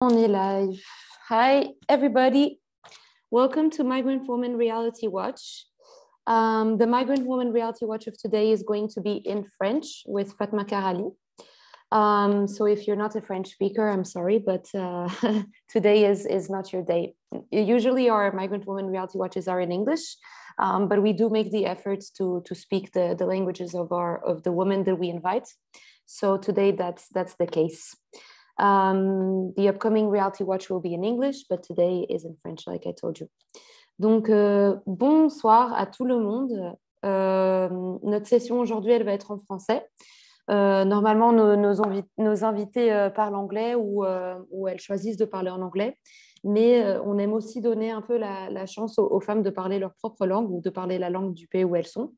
On est live. Hi, everybody. Welcome to Migrant Woman Reality Watch. The Migrant Woman Reality Watch of today is going to be in French with Fatma Karali. So if you're not a French speaker, I'm sorry, but today is not your day. Usually our Migrant Woman Reality Watches are in English, but we do make the efforts to speak the languages of the women that we invite. So today that's the case. The upcoming Reality Watch will be in English, but today is in French, like I told you. Donc, bonsoir à tout le monde. Notre session aujourd'hui, elle va être en français. Normalement, nos invités parlent anglais ou elles choisissent de parler en anglais, mais on aime aussi donner un peu la chance aux femmes de parler leur propre langue ou de parler la langue du pays où elles sont.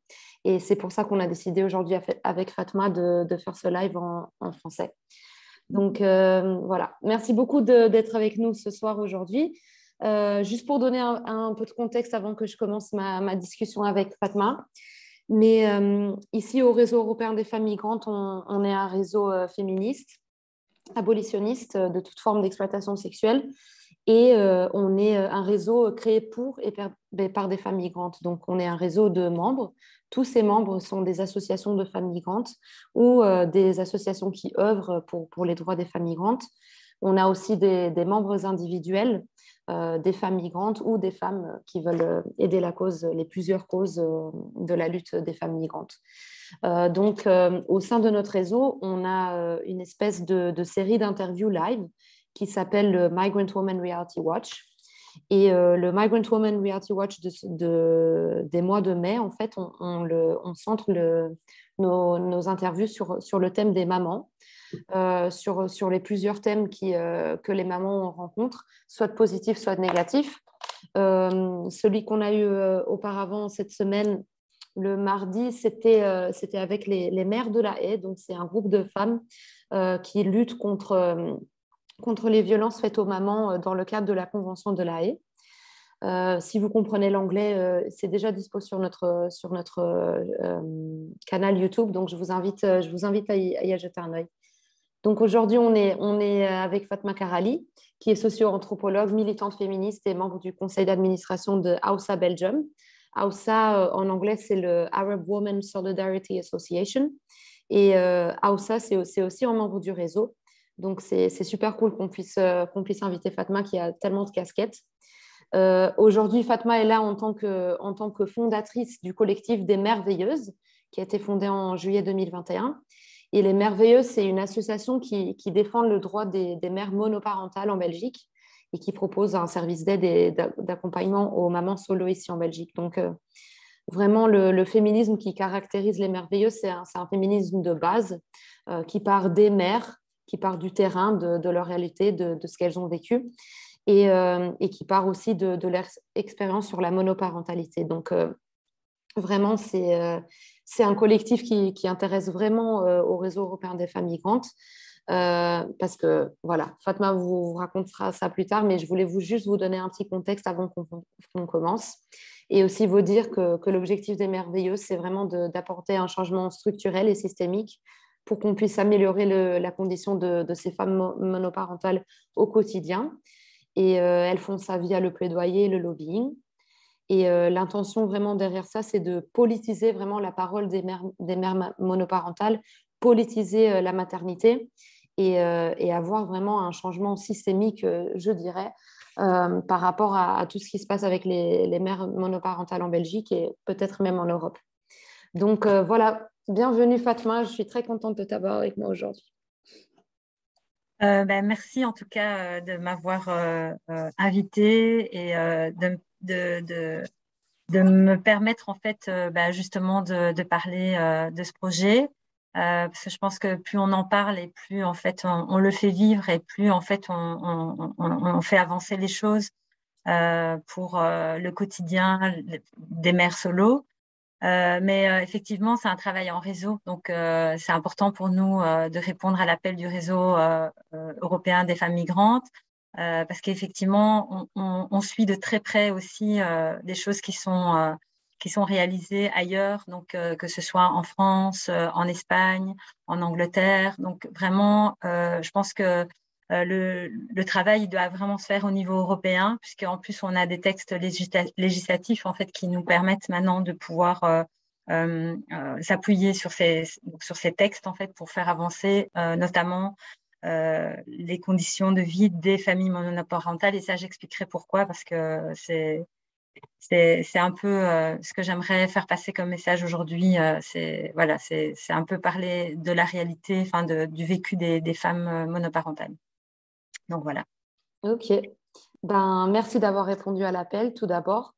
Et c'est pour ça qu'on a décidé aujourd'hui avec Fatma de faire ce live en français. Donc voilà, merci beaucoup d'être avec nous ce soir aujourd'hui. Juste pour donner un peu de contexte avant que je commence ma discussion avec Fatma. Mais ici, au Réseau européen des femmes migrantes, on est un réseau féministe, abolitionniste de toute forme d'exploitation sexuelle. Et on est un réseau créé pour et par des femmes migrantes. Donc, on est un réseau de membres. Tous ces membres sont des associations de femmes migrantes ou des associations qui œuvrent pour les droits des femmes migrantes. On a aussi des membres individuels, des femmes migrantes ou des femmes qui veulent aider les plusieurs causes de la lutte des femmes migrantes. Donc, au sein de notre réseau, on a une espèce de série d'interviews live qui s'appelle le Migrant Woman Reality Watch. Et le Migrant Woman Reality Watch des mois de mai, en fait, on centre nos interviews sur le thème des mamans, sur les plusieurs thèmes que les mamans rencontrent, soit positifs, soit négatifs. Celui qu'on a eu auparavant cette semaine, le mardi, c'était avec les mères de la haie. Donc, c'est un groupe de femmes qui luttent contre les violences faites aux mamans dans le cadre de la Convention de la Haye. Si vous comprenez l'anglais, c'est déjà dispo sur notre canal YouTube, donc je vous invite à y jeter un œil. Donc aujourd'hui, on est avec Fatma Karali, qui est socio-anthropologue, militante féministe et membre du conseil d'administration de AUSA Belgium. AUSA, en anglais, c'est le Arab Women Solidarity Association. Et AUSA, c'est aussi un membre du réseau. Donc, c'est super cool qu'on puisse inviter Fatma qui a tellement de casquettes. Aujourd'hui, Fatma est là en tant que fondatrice du collectif des Merveilleuses, qui a été fondé en juillet 2021. Et les Merveilleuses, c'est une association qui défend le droit des mères monoparentales en Belgique et qui propose un service d'aide et d'accompagnement aux mamans solo ici en Belgique. Donc, vraiment, le féminisme qui caractérise les Merveilleuses, c'est un féminisme de base qui part des mères, qui part du terrain, de leur réalité, de ce qu'elles ont vécu, et qui part aussi de leur expérience sur la monoparentalité. Donc, vraiment, c'est un collectif qui intéresse vraiment au réseau européen des femmes migrantes, parce que, voilà, Fatma vous racontera ça plus tard, mais je voulais juste vous donner un petit contexte avant qu'on commence, et aussi vous dire que l'objectif des Merveilleuses, c'est vraiment d'apporter un changement structurel et systémique pour qu'on puisse améliorer la condition de ces femmes monoparentales au quotidien. Et elles font ça via le plaidoyer et le lobbying. Et l'intention vraiment derrière ça, c'est de politiser vraiment la parole des mères monoparentales, politiser la maternité et avoir vraiment un changement systémique, je dirais, par rapport à tout ce qui se passe avec les mères monoparentales en Belgique et peut-être même en Europe. Donc voilà, bienvenue Fatma, je suis très contente de t'avoir avec moi aujourd'hui. Merci en tout cas de m'avoir invitée et de me permettre en fait justement de parler de ce projet, parce que je pense que plus on en parle et plus en fait on le fait vivre et plus en fait on fait avancer les choses pour le quotidien des mères solo. Mais effectivement, c'est un travail en réseau, donc c'est important pour nous de répondre à l'appel du réseau européen des femmes migrantes, parce qu'effectivement, on suit de très près aussi des choses qui sont réalisées ailleurs, donc que ce soit en France, en Espagne, en Angleterre. Donc vraiment, je pense que le travail doit vraiment se faire au niveau européen, puisqu'en plus, on a des textes législatifs en fait, qui nous permettent maintenant de pouvoir s'appuyer sur ces textes en fait, pour faire avancer notamment les conditions de vie des familles monoparentales. Et ça, j'expliquerai pourquoi, parce que c'est un peu ce que j'aimerais faire passer comme message aujourd'hui. C'est un peu parler de la réalité, enfin du vécu des femmes monoparentales. Donc voilà. Ok. Ben, merci d'avoir répondu à l'appel tout d'abord.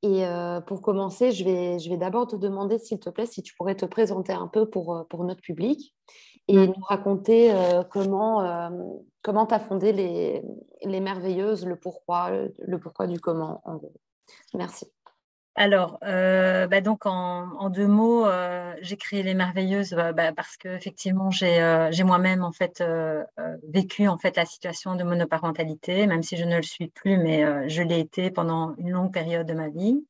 Et pour commencer, je vais d'abord te demander, s'il te plaît, si tu pourrais te présenter un peu pour notre public et nous raconter comment tu as fondé les Merveilleuses, le pourquoi du comment, en gros. Merci. Alors, donc en 2 mots, j'ai créé les Merveilleuses parce que effectivement j'ai moi-même en fait vécu en fait la situation de monoparentalité, même si je ne le suis plus, mais je l'ai été pendant une longue période de ma vie.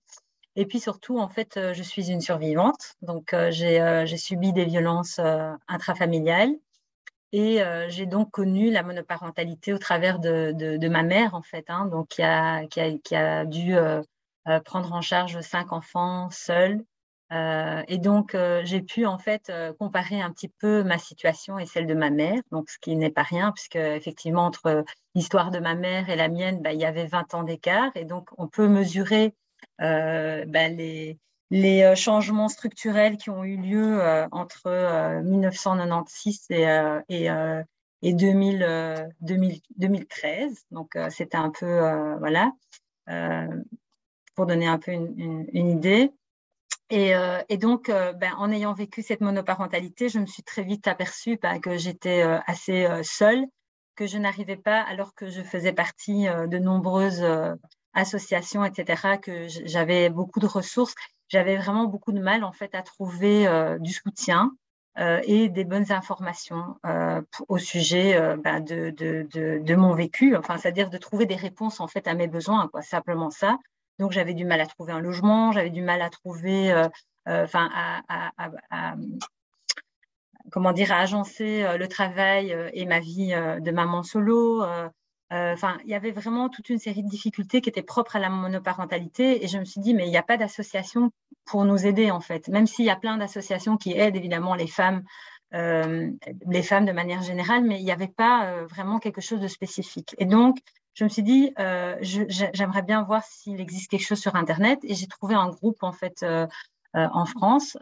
Et puis surtout en fait, je suis une survivante, donc j'ai subi des violences intrafamiliales et j'ai donc connu la monoparentalité au travers de ma mère en fait, hein, donc qui a dû prendre en charge 5 enfants seule. Et donc, j'ai pu en fait comparer un petit peu ma situation et celle de ma mère, donc ce qui n'est pas rien, puisque effectivement, entre l'histoire de ma mère et la mienne, il y avait 20 ans d'écart. Et donc, on peut mesurer les changements structurels qui ont eu lieu entre 1996 et 2013. Donc, c'était un peu, voilà. Pour donner un peu une idée. Et donc, en ayant vécu cette monoparentalité, je me suis très vite aperçue que j'étais assez seule, que je n'arrivais pas, alors que je faisais partie de nombreuses associations, etc., que j'avais beaucoup de ressources. J'avais vraiment beaucoup de mal, en fait, à trouver du soutien et des bonnes informations au sujet de mon vécu, enfin, c'est-à-dire de trouver des réponses, en fait, à mes besoins, quoi, simplement ça. Donc, j'avais du mal à trouver un logement, j'avais du mal à trouver, comment dire, à agencer le travail et ma vie de maman solo. Enfin, il y avait vraiment toute une série de difficultés qui étaient propres à la monoparentalité. Et je me suis dit, mais il n'y a pas d'association pour nous aider, en fait. Même s'il y a plein d'associations qui aident évidemment les femmes de manière générale, mais il n'y avait pas vraiment quelque chose de spécifique. Et donc, je me suis dit, j'aimerais bien voir s'il existe quelque chose sur Internet. Et j'ai trouvé un groupe, en fait, en France,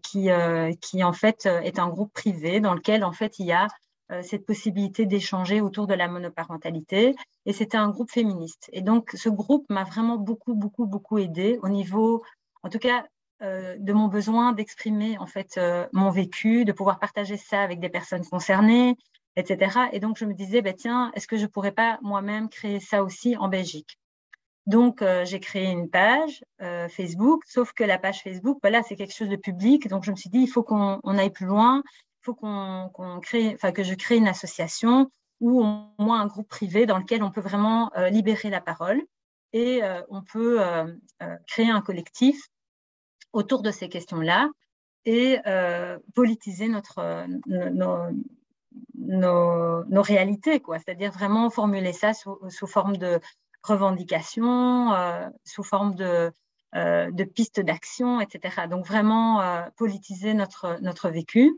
qui en fait est un groupe privé dans lequel en fait il y a cette possibilité d'échanger autour de la monoparentalité. Et c'était un groupe féministe. Et donc ce groupe m'a vraiment beaucoup aidé au niveau, en tout cas, de mon besoin d'exprimer en fait mon vécu, de pouvoir partager ça avec des personnes concernées, etc. Et donc je me disais, tiens, est-ce que je pourrais pas moi-même créer ça aussi en Belgique? Donc, j'ai créé une page Facebook, sauf que la page Facebook, voilà, c'est quelque chose de public. Donc, je me suis dit, il faut qu'on aille plus loin. Il faut qu'on crée, enfin, que je crée une association ou au moins un groupe privé dans lequel on peut vraiment libérer la parole et on peut créer un collectif autour de ces questions-là et politiser nos réalités, quoi. C'est-à-dire vraiment formuler ça sous forme de revendications, sous forme de pistes d'action, etc. Donc vraiment politiser notre vécu.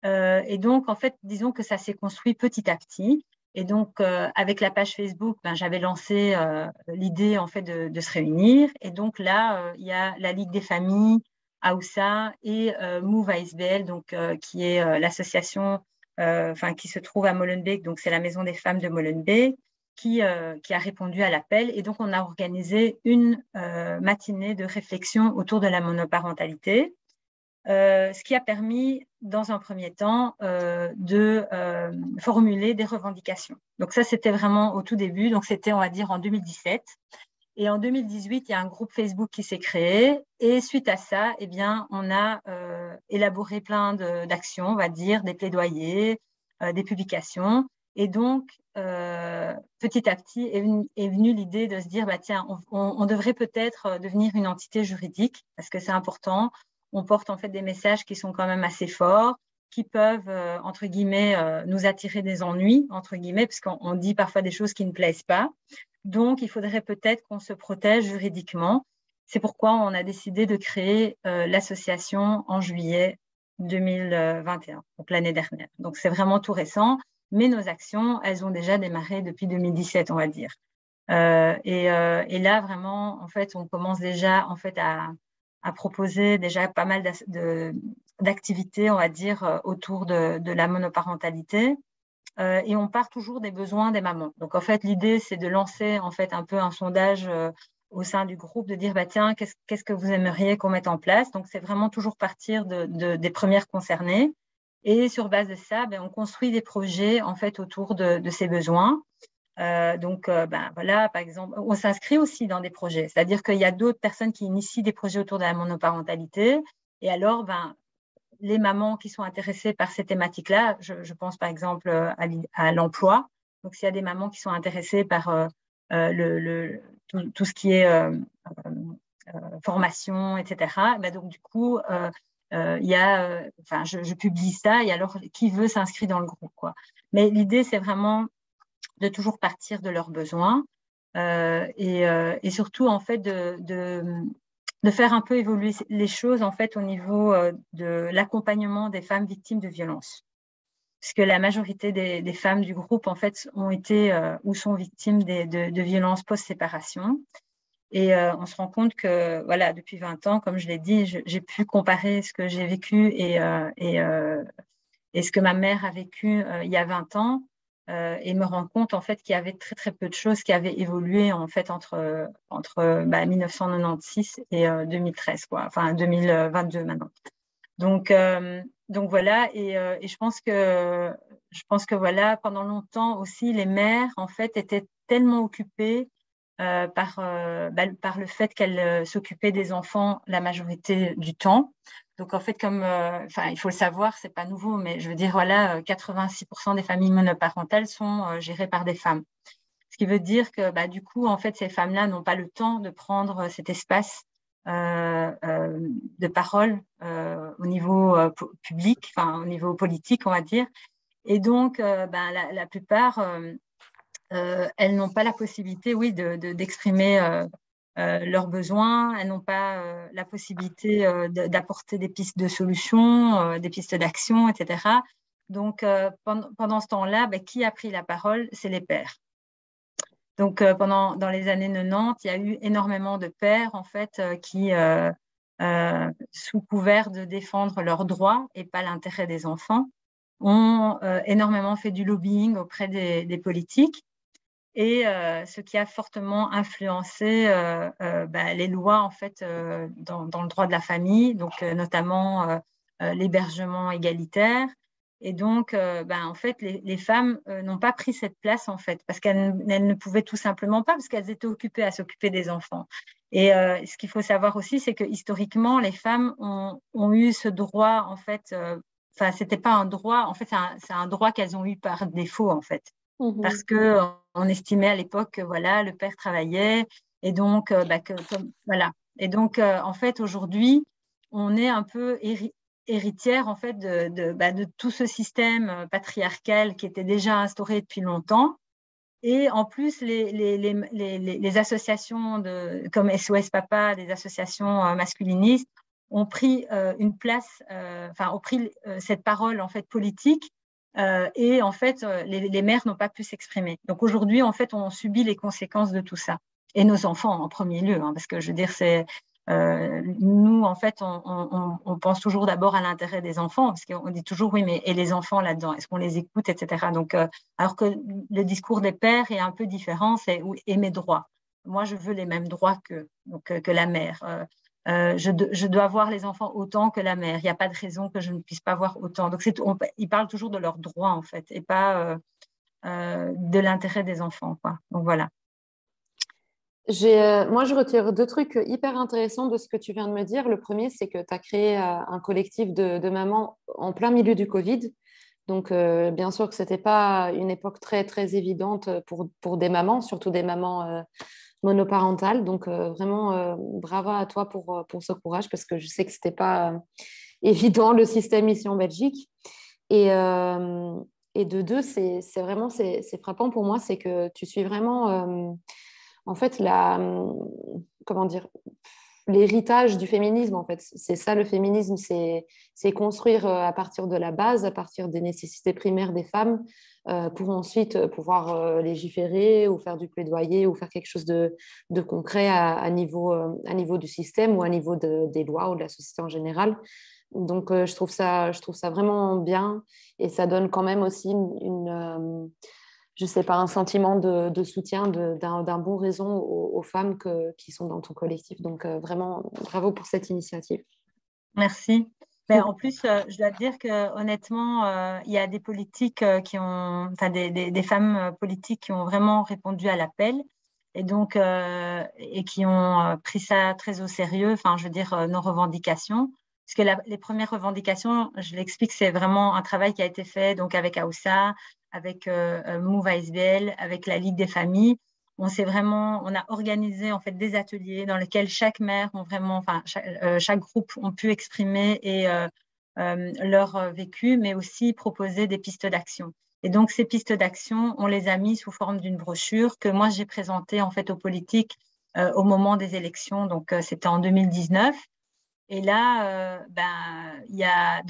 Et donc, en fait, disons que ça s'est construit petit à petit. Et donc, avec la page Facebook, j'avais lancé l'idée en fait de se réunir. Et donc là, il y a la Ligue des familles, AOUSA et Move ASBL, donc qui est l'association, qui se trouve à Molenbeek. Donc, c'est la maison des femmes de Molenbeek qui a répondu à l'appel. Et donc, on a organisé une matinée de réflexion autour de la monoparentalité. Ce qui a permis, dans un premier temps, de formuler des revendications. Donc ça, c'était vraiment au tout début. Donc c'était, on va dire, en 2017. Et en 2018, il y a un groupe Facebook qui s'est créé. Et suite à ça, eh bien, on a élaboré plein d'actions, on va dire, des plaidoyers, des publications. Et donc, petit à petit, est venue l'idée de se dire, tiens, on devrait peut-être devenir une entité juridique, parce que c'est important. On porte en fait des messages qui sont quand même assez forts, qui peuvent, entre guillemets, nous attirer des ennuis, entre guillemets, puisqu'on dit parfois des choses qui ne plaisent pas. Donc, il faudrait peut-être qu'on se protège juridiquement. C'est pourquoi on a décidé de créer l'association en juillet 2021, donc l'année dernière. Donc, c'est vraiment tout récent, mais nos actions, elles ont déjà démarré depuis 2017, on va dire. Et là, vraiment, en fait, on commence déjà en fait, à proposer déjà pas mal d'activités, on va dire, autour de la monoparentalité. Et on part toujours des besoins des mamans. Donc, en fait, l'idée, c'est de lancer en fait, un peu un sondage au sein du groupe, de dire, bah, tiens, qu'est-ce que vous aimeriez qu'on mette en place? Donc, c'est vraiment toujours partir des premières concernées. Et sur base de ça, ben, on construit des projets en fait, autour de ces besoins. Donc, ben, voilà, par exemple, on s'inscrit aussi dans des projets. C'est-à-dire qu'il y a d'autres personnes qui initient des projets autour de la monoparentalité. Et alors, ben, les mamans qui sont intéressées par ces thématiques-là, je pense par exemple à l'emploi. Donc, s'il y a des mamans qui sont intéressées par tout ce qui est formation, etc., ben donc du coup, il y a, enfin, je publie ça et alors qui veut s'inscrire dans le groupe, quoi. Mais l'idée, c'est vraiment de toujours partir de leurs besoins et surtout en fait de faire un peu évoluer les choses en fait au niveau de l'accompagnement des femmes victimes de violences. Puisque la majorité des femmes du groupe en fait ont été ou sont victimes de violences post-séparation. Et on se rend compte que voilà, depuis 20 ans, comme je l'ai dit, j'ai pu comparer ce que j'ai vécu et ce que ma mère a vécu il y a 20 ans. Et me rendre compte en fait qu'il y avait très très peu de choses qui avaient évolué en fait entre 1996 et 2013 quoi, enfin 2022 maintenant. Donc voilà et je pense que voilà pendant longtemps aussi les mères en fait étaient tellement occupées par le fait qu'elles s'occupaient des enfants la majorité du temps. Donc en fait, comme, il faut le savoir, c'est pas nouveau, mais je veux dire voilà, 86% des familles monoparentales sont gérées par des femmes. Ce qui veut dire que du coup, en fait, ces femmes-là n'ont pas le temps de prendre cet espace de parole au niveau public, enfin au niveau politique, on va dire. Et donc, la plupart elles n'ont pas la possibilité, oui, d'exprimer leurs besoins. Elles n'ont pas la possibilité d'apporter des pistes de solutions, des pistes d'action, etc. Donc, pendant ce temps-là, qui a pris la parole? C'est les pères. Donc, dans les années 90, il y a eu énormément de pères, en fait, qui, sous couvert de défendre leurs droits et pas l'intérêt des enfants, ont énormément fait du lobbying auprès des politiques. Et ce qui a fortement influencé les lois en fait dans le droit de la famille, donc notamment l'hébergement égalitaire. Et donc, en fait, les femmes n'ont pas pris cette place en fait parce qu'elles ne pouvaient tout simplement pas parce qu'elles étaient occupées à s'occuper des enfants. Et ce qu'il faut savoir aussi, c'est que historiquement, les femmes ont eu ce droit en fait. Enfin, c'était pas un droit. En fait, c'est un droit qu'elles ont eu par défaut en fait. Parce qu'on estimait à l'époque que voilà, le père travaillait et donc, voilà. Et donc, en fait, aujourd'hui, on est un peu héritière en fait de tout ce système patriarcal qui était déjà instauré depuis longtemps. Et en plus, les associations comme SOS Papa, des associations masculinistes, ont pris une place, ont pris cette parole en fait politique. Et en fait, les mères n'ont pas pu s'exprimer. Donc aujourd'hui, en fait, on subit les conséquences de tout ça. Et nos enfants en premier lieu, hein, parce que je veux dire, nous, en fait, on pense toujours d'abord à l'intérêt des enfants, parce qu'on dit toujours, oui, mais et les enfants là-dedans, est-ce qu'on les écoute, etc. Donc, alors que le discours des pères est un peu différent, c'est oui, et mes droits. Moi, je veux les mêmes droits que la mère. Je dois voir les enfants autant que la mère. Il n'y a pas de raison que je ne puisse pas voir autant. Donc, ils parlent toujours de leurs droits, en fait, et pas de l'intérêt des enfants, quoi. Donc, voilà. Moi, je retire deux trucs hyper intéressants de ce que tu viens de me dire. Le premier, c'est que tu as créé un collectif de mamans en plein milieu du Covid. Donc, bien sûr que ce n'était pas une époque très, très évidente pour des mamans, surtout des mamans monoparentales. Donc, vraiment, bravo à toi pour ce courage, parce que je sais que ce n'était pas évident, le système ici en Belgique. Et de deux, c'est vraiment c'est frappant pour moi, c'est que tu suis vraiment, en fait, comment dire, l'héritage du féminisme, en fait. C'est ça le féminisme, c'est construire à partir de la base, à partir des nécessités primaires des femmes, pour ensuite pouvoir légiférer ou faire du plaidoyer ou faire quelque chose de concret à niveau du système ou à niveau des lois ou de la société en général. Donc, je trouve ça vraiment bien et ça donne quand même aussi je sais pas, un sentiment de soutien, d'un bon raison aux femmes qui sont dans ton collectif. Donc, vraiment, bravo pour cette initiative. Merci. Mais en plus, je dois te dire que honnêtement, il y a des politiques qui ont, enfin des femmes politiques qui ont vraiment répondu à l'appel et donc et qui ont pris ça très au sérieux. Enfin, je veux dire nos revendications, parce que les premières revendications, je l'explique, c'est vraiment un travail qui a été fait donc avec AOSA, avec Move ASBL, avec la Ligue des familles. On a organisé en fait des ateliers dans lesquels chaque mère ont vraiment, enfin chaque groupe ont pu exprimer leur vécu, mais aussi proposer des pistes d'action. Et donc ces pistes d'action, on les a mis sous forme d'une brochure que moi j'ai présentée en fait aux politiques au moment des élections. Donc c'était en 2019. Et là, il y a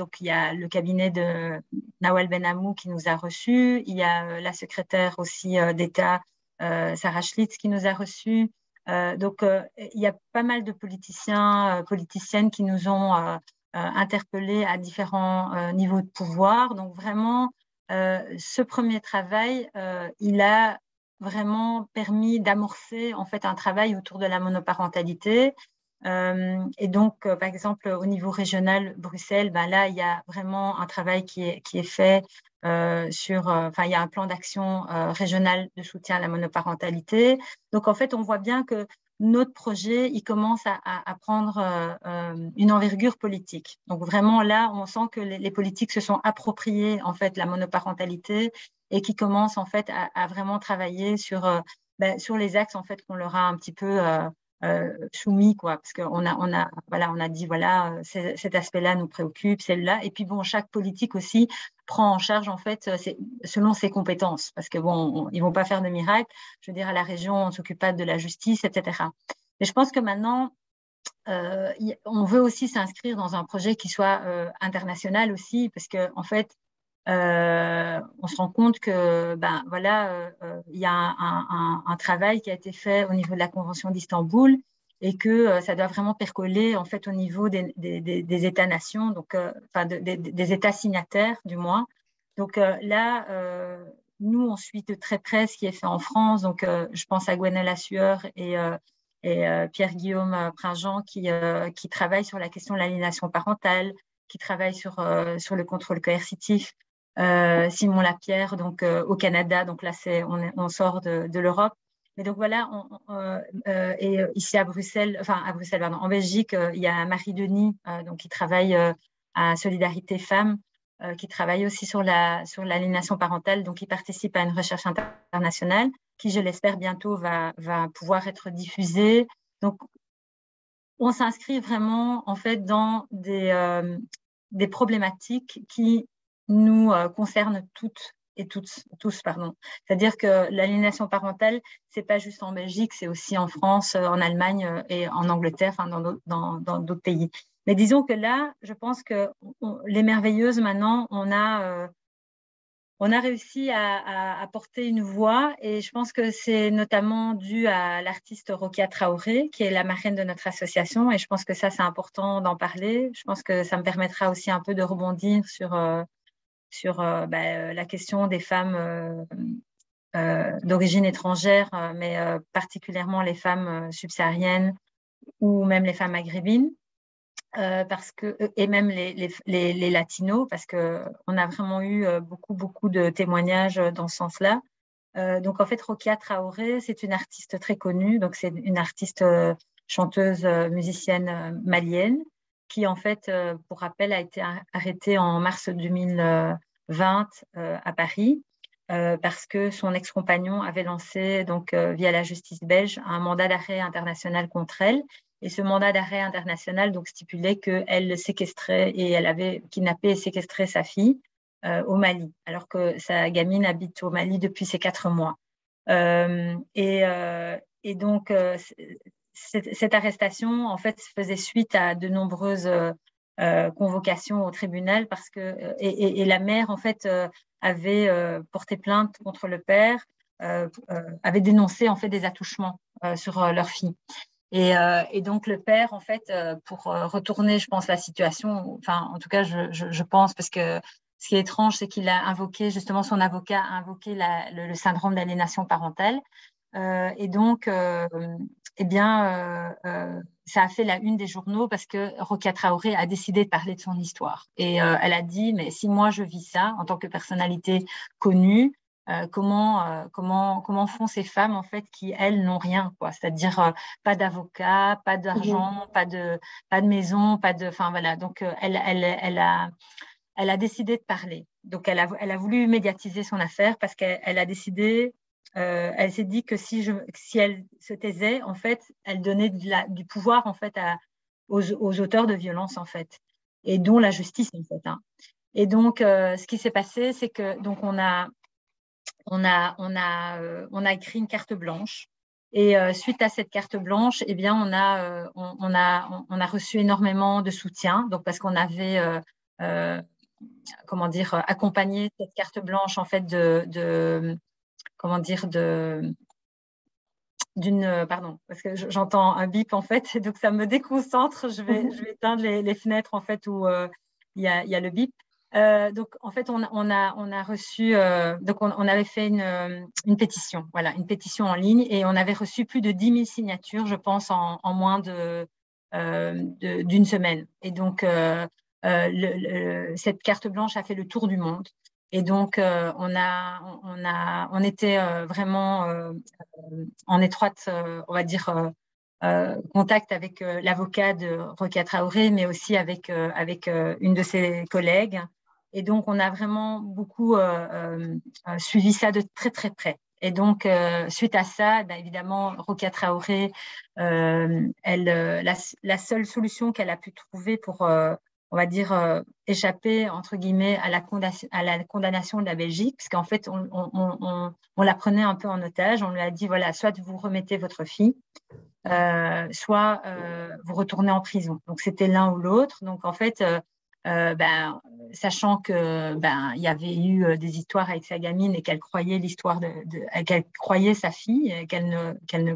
le cabinet de Nawal Benamou qui nous a reçus. Il y a la secrétaire aussi d'État, Sarah Schlitz, qui nous a reçus. Il y a pas mal de politiciens, politiciennes qui nous ont interpellés à différents niveaux de pouvoir. Donc, vraiment, ce premier travail, il a vraiment permis d'amorcer en fait un travail autour de la monoparentalité. Et donc, par exemple, au niveau régional, Bruxelles, ben là, il y a vraiment un travail qui est fait il y a un plan d'action régional de soutien à la monoparentalité. Donc, en fait, on voit bien que notre projet, il commence à prendre une envergure politique. Donc, vraiment, là, on sent que les politiques se sont appropriés, en fait, la monoparentalité et qui commencent, en fait, à vraiment travailler sur les axes, en fait, qu'on leur a un petit peu soumis, quoi, parce qu'on on a dit, voilà, cet aspect-là nous préoccupe, celle-là. Et puis, bon, chaque politique aussi prend en charge, en fait, selon ses compétences, parce que, bon, ils vont pas faire de miracle. Je veux dire, à la région, on ne s'occupe pas de la justice, etc. Mais je pense que maintenant, on veut aussi s'inscrire dans un projet qui soit international aussi, parce que, en fait, on se rend compte que il y a un travail qui a été fait au niveau de la Convention d'Istanbul et que ça doit vraiment percoler en fait au niveau des États-nations, donc des États signataires du moins. Donc là, nous on suit de très près ce qui est fait en France. Donc je pense à Gwenella Sueur et Pierre-Guillaume Prinjean qui travaillent sur la question de l'aliénation parentale, qui travaillent sur le contrôle coercitif. Simon Lapierre, donc au Canada, donc là on sort de l'Europe. Mais donc voilà, et ici à Bruxelles, pardon, en Belgique, il y a Marie Denis, donc qui travaille à Solidarité Femmes, qui travaille aussi sur l'aliénation parentale, donc qui participe à une recherche internationale, qui je l'espère bientôt va pouvoir être diffusée. Donc on s'inscrit vraiment en fait dans des problématiques qui nous concernent toutes et tous, pardon. C'est-à-dire que l'aliénation parentale, c'est pas juste en Belgique, c'est aussi en France, en Allemagne et en Angleterre, enfin dans d'autres pays. Mais disons que là, je pense que les merveilleuses maintenant, on a réussi à porter une voix et je pense que c'est notamment dû à l'artiste Rokia Traoré, qui est la marraine de notre association. Et je pense que ça, c'est important d'en parler. Je pense que ça me permettra aussi un peu de rebondir sur la question des femmes d'origine étrangère, mais particulièrement les femmes subsahariennes ou même les femmes maghrébines. Et même les latinos, parce qu'on a vraiment eu beaucoup de témoignages dans ce sens-là. Donc, en fait, Rokia Traoré, c'est une artiste très connue. Donc, c'est une artiste chanteuse, musicienne malienne qui, en fait, pour rappel, a été arrêtée en mars 2020 à Paris parce que son ex-compagnon avait lancé, donc, via la justice belge, un mandat d'arrêt international contre elle. Et ce mandat d'arrêt international donc, stipulait qu'elle séquestrait et elle avait kidnappé et séquestré sa fille au Mali, alors que sa gamine habite au Mali depuis ses 4 mois. Et donc, cette arrestation, en fait, faisait suite à de nombreuses convocations au tribunal parce que et la mère, en fait, avait porté plainte contre le père, avait dénoncé en fait des attouchements sur leur fille. Et donc le père, en fait, pour retourner, je pense, la situation, enfin, en tout cas, je pense, parce que ce qui est étrange, c'est qu'il a invoqué, justement, son avocat a invoqué le syndrome d'aliénation parentale. Et donc, eh bien, ça a fait la une des journaux parce que Rokia Traoré a décidé de parler de son histoire. Et elle a dit, mais si moi je vis ça en tant que personnalité connue, comment font ces femmes en fait qui elles n'ont rien, quoi, c'est-à-dire pas d'avocat, pas d'argent, pas de maison, pas de, enfin voilà. Donc elle a décidé de parler. Donc elle a voulu médiatiser son affaire parce qu'elle a décidé, elle s'est dit que si elle se taisait, en fait, elle donnait du pouvoir en fait aux auteurs de violences en fait, et dont la justice en fait, hein. Et donc ce qui s'est passé, c'est que donc on a écrit une carte blanche. Et suite à cette carte blanche, eh bien, on a reçu énormément de soutien. Donc, parce qu'on avait, comment dire, accompagné cette carte blanche, en fait, comment dire, pardon, parce que j'entends un bip, en fait, donc ça me déconcentre. Je vais éteindre les fenêtres, en fait, où il y a le bip. Donc, en fait, on a reçu, donc on avait fait une pétition, voilà, une pétition en ligne, et on avait reçu plus de 10 000 signatures, je pense, en moins d'une semaine. Et donc, cette carte blanche a fait le tour du monde. Et donc, on était vraiment en étroite, on va dire, contact avec l'avocat de Rokia Traoré, mais aussi avec une de ses collègues. Et donc, on a vraiment beaucoup suivi ça de très, très près. Et donc, suite à ça, ben, évidemment, Rokia Traoré, la seule solution qu'elle a pu trouver pour, on va dire, échapper, entre guillemets, à la condamnation de la Belgique, puisqu'en fait, on la prenait un peu en otage. On lui a dit, voilà, soit vous remettez votre fille, soit vous retournez en prison. Donc, c'était l'un ou l'autre. Donc, en fait, ben, sachant que il y avait eu des histoires avec sa gamine et qu'elle croyait qu'elle croyait sa fille, et qu'elle ne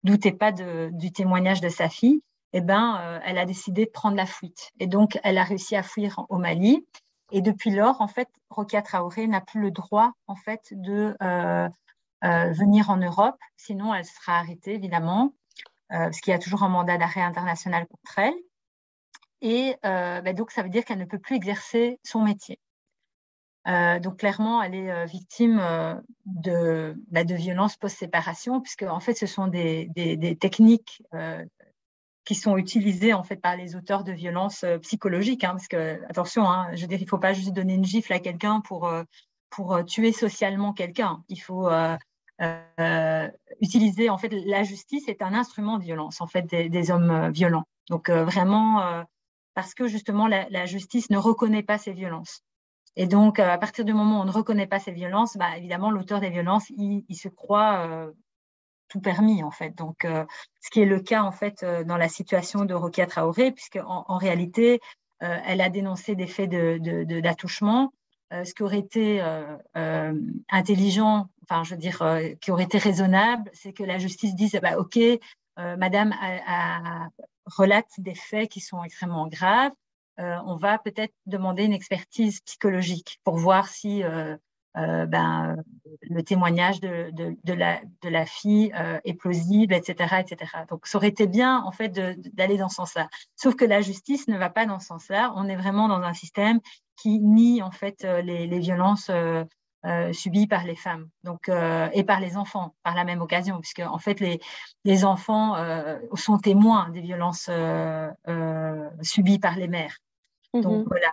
doutait pas du témoignage de sa fille, eh ben, elle a décidé de prendre la fuite. Et donc, elle a réussi à fuir au Mali. Et depuis lors, en fait, Rokia Traoré n'a plus le droit, en fait, de venir en Europe. Sinon, elle sera arrêtée, évidemment, parce qu'il y a toujours un mandat d'arrêt international contre elle. Et donc, ça veut dire qu'elle ne peut plus exercer son métier. Donc, clairement, elle est victime de violences post-séparation, puisque, en fait, ce sont des techniques qui sont utilisées, en fait, par les auteurs de violences psychologiques. Hein, parce que, attention, hein, je veux dire, il ne faut pas juste donner une gifle à quelqu'un pour tuer socialement quelqu'un. Il faut utiliser, en fait, la justice est un instrument de violence, en fait, des hommes violents. Donc, vraiment, parce que, justement, la justice ne reconnaît pas ces violences. Et donc, à partir du moment où on ne reconnaît pas ces violences, bah, évidemment, l'auteur des violences, il se croit tout permis, en fait. Donc, ce qui est le cas, en fait, dans la situation de Rokia Traoré, puisque en réalité, elle a dénoncé des faits d'attouchement. Ce qui aurait été intelligent, enfin, je veux dire, qui aurait été raisonnable, c'est que la justice dise, bah, OK, madame relate des faits qui sont extrêmement graves. On va peut-être demander une expertise psychologique pour voir si le témoignage de la fille est plausible, etc., etc. Donc, ça aurait été bien, en fait, d'aller dans ce sens-là. Sauf que la justice ne va pas dans ce sens-là. On est vraiment dans un système qui nie, en fait, les violences subies par les femmes, donc, et par les enfants, par la même occasion, puisque, en fait, les enfants sont témoins des violences subies par les mères. Donc, voilà.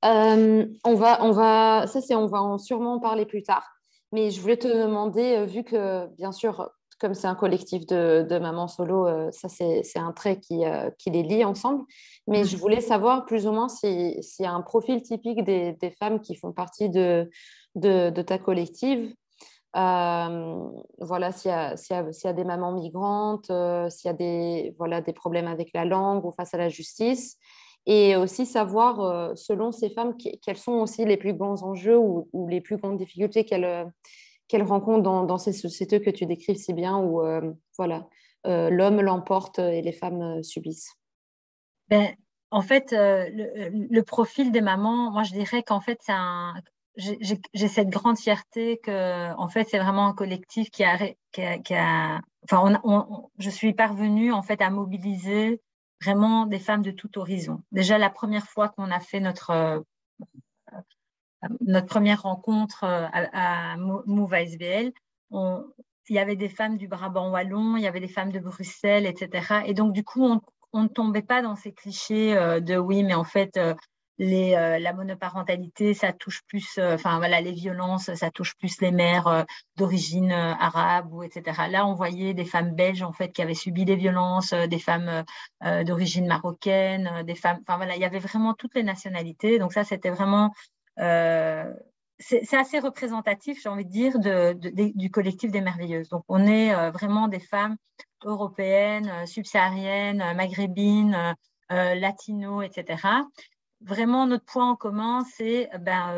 On va on va sûrement en parler plus tard. Mais je voulais te demander, vu que, bien sûr, comme c'est un collectif de mamans solo, ça c'est un trait qui les lie ensemble. Mais je voulais savoir plus ou moins s'il y a un profil typique des femmes qui font partie de ta collective. Voilà, s'il y a des mamans migrantes, s'il y a des problèmes avec la langue ou face à la justice. Et aussi savoir, selon ces femmes, quels sont aussi les plus grands enjeux ou les plus grandes difficultés qu'elles rencontrent dans ces sociétés que tu décris si bien, où l'homme l'emporte et les femmes subissent. Ben, en fait, le profil des mamans, moi je dirais qu'en fait, j'ai cette grande fierté que, en fait, c'est vraiment un collectif enfin, je suis parvenue en fait à mobiliser vraiment des femmes de tout horizon. Déjà, la première fois qu'on a fait notre première rencontre à Move ASBL, il y avait des femmes du Brabant wallon, il y avait des femmes de Bruxelles, etc. Et donc, du coup, on ne tombait pas dans ces clichés de oui, mais en fait, la monoparentalité, ça touche plus, enfin voilà, les violences, ça touche plus les mères d'origine arabe, ou etc. Là, on voyait des femmes belges, en fait, qui avaient subi des violences, des femmes d'origine marocaine, des femmes, enfin voilà, il y avait vraiment toutes les nationalités. Donc ça, c'était vraiment c'est assez représentatif, j'ai envie de dire, du collectif des merveilleuses. Donc, on est vraiment des femmes européennes, subsahariennes, maghrébines, latino, etc. Vraiment, notre point en commun, c'est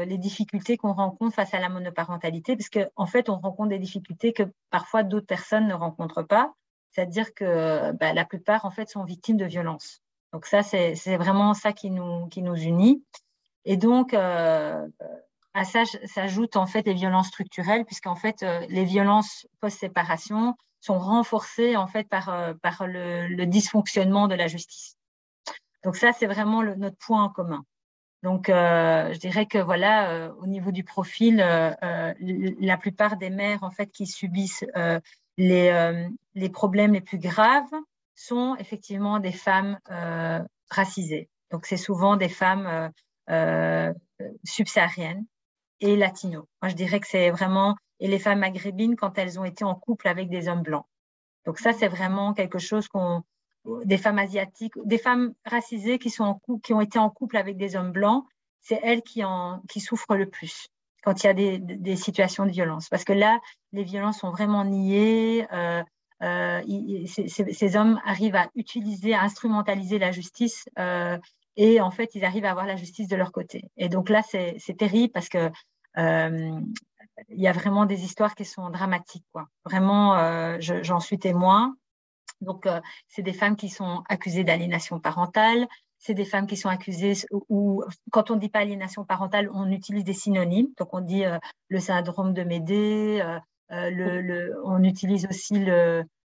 les difficultés qu'on rencontre face à la monoparentalité, parce qu'en fait, on rencontre des difficultés que parfois d'autres personnes ne rencontrent pas. C'est-à-dire que la plupart, en fait, sont victimes de violences. Donc ça, c'est vraiment ça qui nous unit. Et donc, à ça s'ajoutent en fait les violences structurelles, puisqu'en fait, les violences post-séparation sont renforcées en fait par le dysfonctionnement de la justice. Donc ça, c'est vraiment notre point en commun. Donc, je dirais que voilà, au niveau du profil, la plupart des mères en fait qui subissent les problèmes les plus graves sont effectivement des femmes racisées. Donc, c'est souvent des femmes subsahariennes et latino. Moi, je dirais que c'est vraiment, et les femmes maghrébines quand elles ont été en couple avec des hommes blancs. Donc ça, c'est vraiment quelque chose des femmes asiatiques, des femmes racisées qui ont été en couple avec des hommes blancs, c'est elles qui souffrent le plus quand il y a des situations de violence. Parce que là, les violences sont vraiment niées. Ces hommes arrivent à instrumentaliser la justice et en fait, ils arrivent à avoir la justice de leur côté. Et donc là, c'est terrible parce que il y a vraiment des histoires qui sont dramatiques, quoi. Vraiment, j'en suis témoin. Donc, c'est des femmes qui sont accusées d'aliénation parentale. C'est des femmes qui sont accusées, ou quand on ne dit pas aliénation parentale, on utilise des synonymes. Donc, on dit le syndrome de Médée, on utilise aussi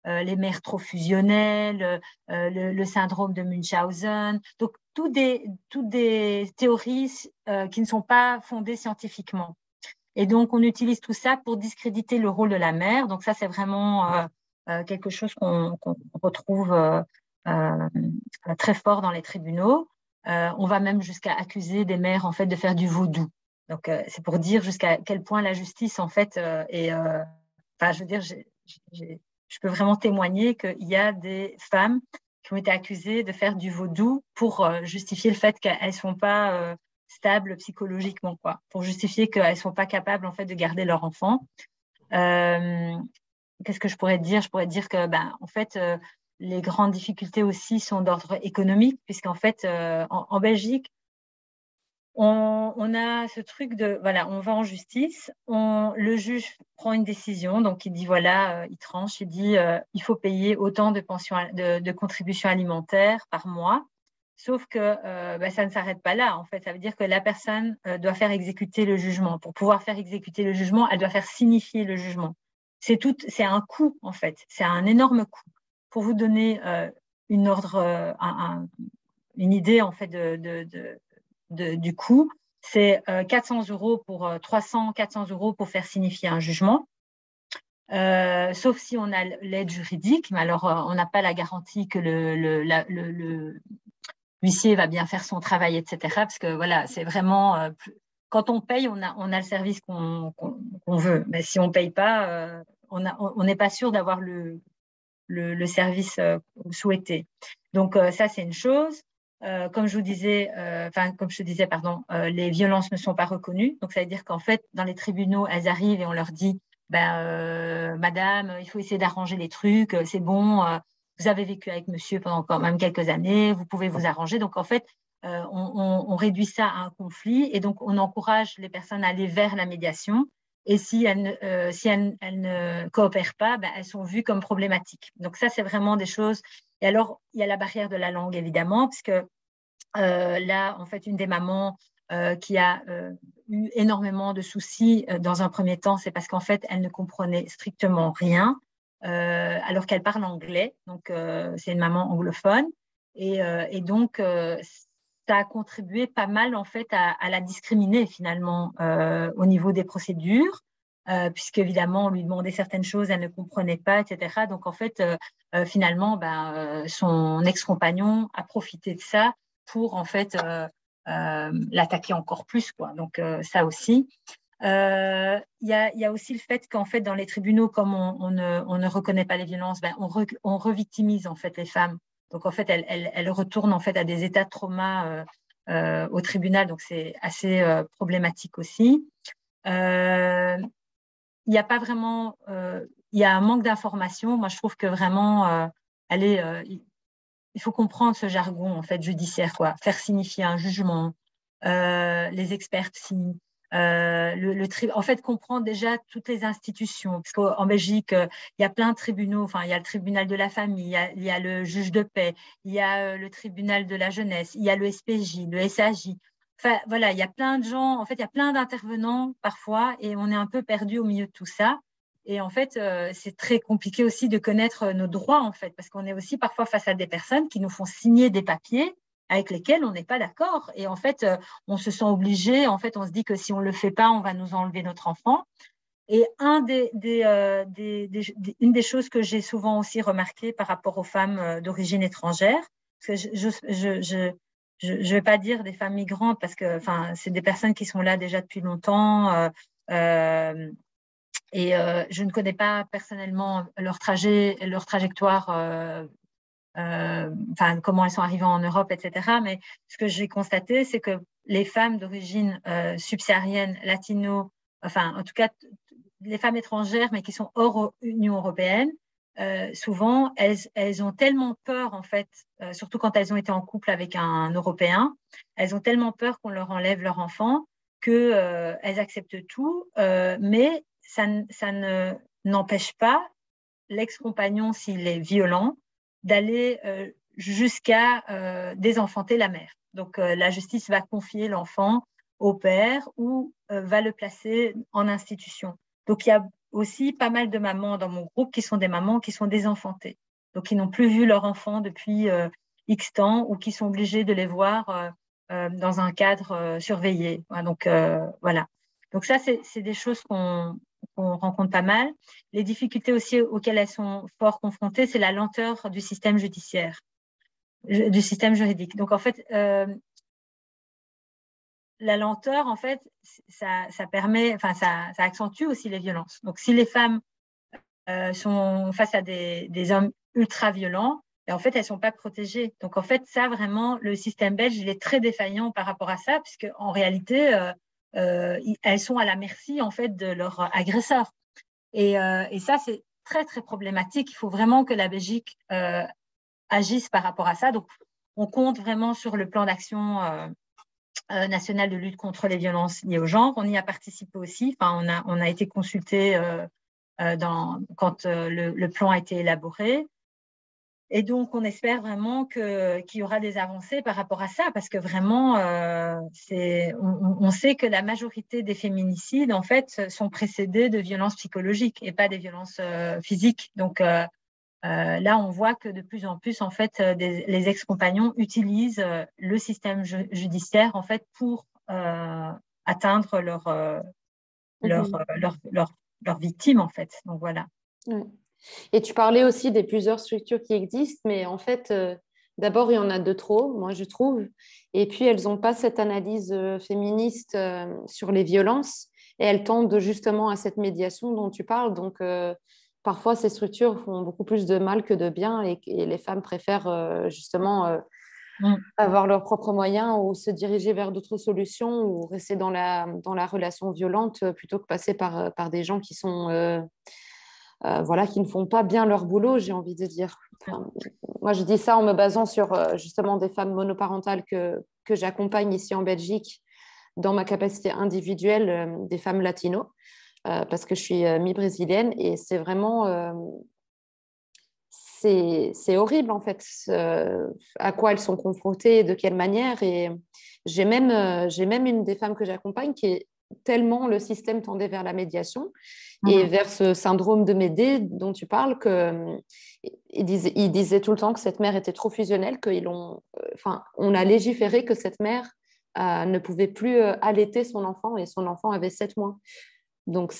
les mères trop fusionnelles, le syndrome de Munchausen. Donc, toutes des théories qui ne sont pas fondées scientifiquement. Et donc, on utilise tout ça pour discréditer le rôle de la mère. Donc, ça, c'est vraiment quelque chose qu'on retrouve très fort dans les tribunaux. On va même jusqu'à accuser des mères, en fait, de faire du vaudou. Donc, c'est pour dire jusqu'à quel point la justice, en fait, enfin, je veux dire, je peux vraiment témoigner qu'il y a des femmes qui ont été accusées de faire du vaudou pour justifier le fait qu'elles ne sont pas stables psychologiquement, quoi, pour justifier qu'elles ne sont pas capables, en fait, de garder leur enfant. Qu'est-ce que je pourrais dire? Je pourrais dire que, en fait, les grandes difficultés aussi sont d'ordre économique, puisqu'en fait, en Belgique, on a ce truc voilà, on va en justice, le juge prend une décision, donc il dit, voilà, il tranche, il dit, il faut payer autant de contributions alimentaires par mois, sauf que ça ne s'arrête pas là, en fait. Ça veut dire que la personne doit faire exécuter le jugement. Pour pouvoir faire exécuter le jugement, elle doit faire signifier le jugement. C'est un coût, en fait. C'est un énorme coût. Pour vous donner une idée, en fait, du coût, c'est 400 € pour 400 € pour faire signifier un jugement. Sauf si on a l'aide juridique, mais alors on n'a pas la garantie que le l'huissier va bien faire son travail, etc. Parce que voilà, c'est vraiment quand on paye, on a le service qu'on veut. Mais si on paye pas, on n'est pas sûr d'avoir le service souhaité. Donc, ça, c'est une chose. Comme je te disais, pardon, les violences ne sont pas reconnues. Donc, ça veut dire qu'en fait, dans les tribunaux, elles arrivent et on leur dit, madame, il faut essayer d'arranger les trucs, c'est bon, vous avez vécu avec monsieur pendant quand même quelques années, vous pouvez vous arranger. Donc, en fait, on réduit ça à un conflit et donc on encourage les personnes à aller vers la médiation. Et si elles ne coopèrent pas, elles sont vues comme problématiques. Donc ça, c'est vraiment des choses. Et alors, il y a la barrière de la langue, évidemment, parce que là, en fait, une des mamans qui a eu énormément de soucis dans un premier temps, c'est parce qu'en fait, elle ne comprenait strictement rien, alors qu'elle parle anglais. Donc, c'est une maman anglophone. Et donc, ça a contribué pas mal en fait à la discriminer finalement au niveau des procédures, puisque évidemment on lui demandait certaines choses, elle ne comprenait pas, etc. Donc en fait, finalement, son ex-compagnon a profité de ça pour en fait l'attaquer encore plus, quoi. Donc ça aussi. Il y a aussi le fait qu'en fait dans les tribunaux, comme on ne reconnaît pas les violences, on revictimise en fait les femmes. Donc, en fait, elle retourne en fait à des états de trauma au tribunal. Donc, c'est assez problématique aussi. Il n'y a pas vraiment... il y a un manque d'information. Moi, je trouve que vraiment, il faut comprendre ce jargon en fait, judiciaire, quoi. Faire signifier un jugement, les experts signent. En fait, comprendre déjà toutes les institutions, parce qu'en Belgique, il y a plein de tribunaux. Enfin, il y a le tribunal de la famille, il y a le juge de paix, il y a le tribunal de la jeunesse, il y a le SPJ, le SAJ. Enfin, voilà, il y a plein de gens. En fait, il y a plein d'intervenants parfois, et on est un peu perdu au milieu de tout ça. Et en fait, c'est très compliqué aussi de connaître nos droits, en fait, parce qu'on est aussi parfois face à des personnes qui nous font signer des papiers avec lesquels on n'est pas d'accord. Et en fait, on se sent obligé. En fait, on se dit que si on ne le fait pas, on va nous enlever notre enfant. Et une des choses que j'ai souvent aussi remarqué par rapport aux femmes d'origine étrangère, parce que je vais pas dire des femmes migrantes parce que, enfin, c'est des personnes qui sont là déjà depuis longtemps. Et je ne connais pas personnellement leur trajectoire comment elles sont arrivées en Europe, etc. Mais ce que j'ai constaté, c'est que les femmes d'origine subsaharienne, latino, enfin, en tout cas, les femmes étrangères, mais qui sont hors Union européenne, souvent, elles ont tellement peur, en fait, surtout quand elles ont été en couple avec un Européen, elles ont tellement peur qu'on leur enlève leur enfant qu'elles acceptent tout, mais ça n'empêche pas l'ex-compagnon, s'il est violent, d'aller jusqu'à désenfanter la mère. Donc, la justice va confier l'enfant au père ou va le placer en institution. Donc, il y a aussi pas mal de mamans dans mon groupe qui sont des mamans qui sont désenfantées, donc qui n'ont plus vu leur enfant depuis X temps ou qui sont obligées de les voir dans un cadre surveillé. Donc, voilà. Donc, ça, c'est des choses qu'on rencontre pas mal. Les difficultés aussi auxquelles elles sont fort confrontées, c'est la lenteur du système judiciaire, du système juridique. Donc, en fait, la lenteur, en fait, ça permet, enfin, ça accentue aussi les violences. Donc, si les femmes sont face à des hommes ultra violents, et en fait, elles ne sont pas protégées. Donc, en fait, ça, vraiment, le système belge, il est très défaillant par rapport à ça, puisqu'en réalité, elles sont à la merci, en fait, de leur agresseur. Et ça, c'est très, très problématique. Il faut vraiment que la Belgique agisse par rapport à ça. Donc, on compte vraiment sur le plan d'action national de lutte contre les violences liées au genre. On y a participé aussi. Enfin, on a été consulté quand le plan a été élaboré. Et donc, on espère vraiment qu'il y aura des avancées par rapport à ça, parce que vraiment, on sait que la majorité des féminicides, en fait, sont précédés de violences psychologiques et pas des violences physiques. Donc, là, on voit que de plus en plus, en fait, les ex-compagnons utilisent le système judiciaire, en fait, pour atteindre leurs victimes, en fait. Donc, voilà. Ouais. Et tu parlais aussi des plusieurs structures qui existent, mais en fait, d'abord, il y en a de trop, moi, je trouve. Et puis, elles n'ont pas cette analyse féministe sur les violences et elles tendent justement à cette médiation dont tu parles. Donc, parfois, ces structures font beaucoup plus de mal que de bien et les femmes préfèrent justement avoir leurs propres moyens ou se diriger vers d'autres solutions ou rester dans la relation violente plutôt que passer par des gens qui sont, voilà, qui ne font pas bien leur boulot, j'ai envie de dire. Enfin, moi, je dis ça en me basant sur justement des femmes monoparentales que j'accompagne ici en Belgique dans ma capacité individuelle, des femmes latino, parce que je suis mi-brésilienne et c'est vraiment c'est horrible en fait à quoi elles sont confrontées, de quelle manière. Et j'ai même une des femmes que j'accompagne qui est tellement le système tendait vers la médiation et vers ce syndrome de Médée dont tu parles que il disait tout le temps que cette mère était trop fusionnelle, enfin, on a légiféré que cette mère ne pouvait plus allaiter son enfant et son enfant avait 7 mois. Donc,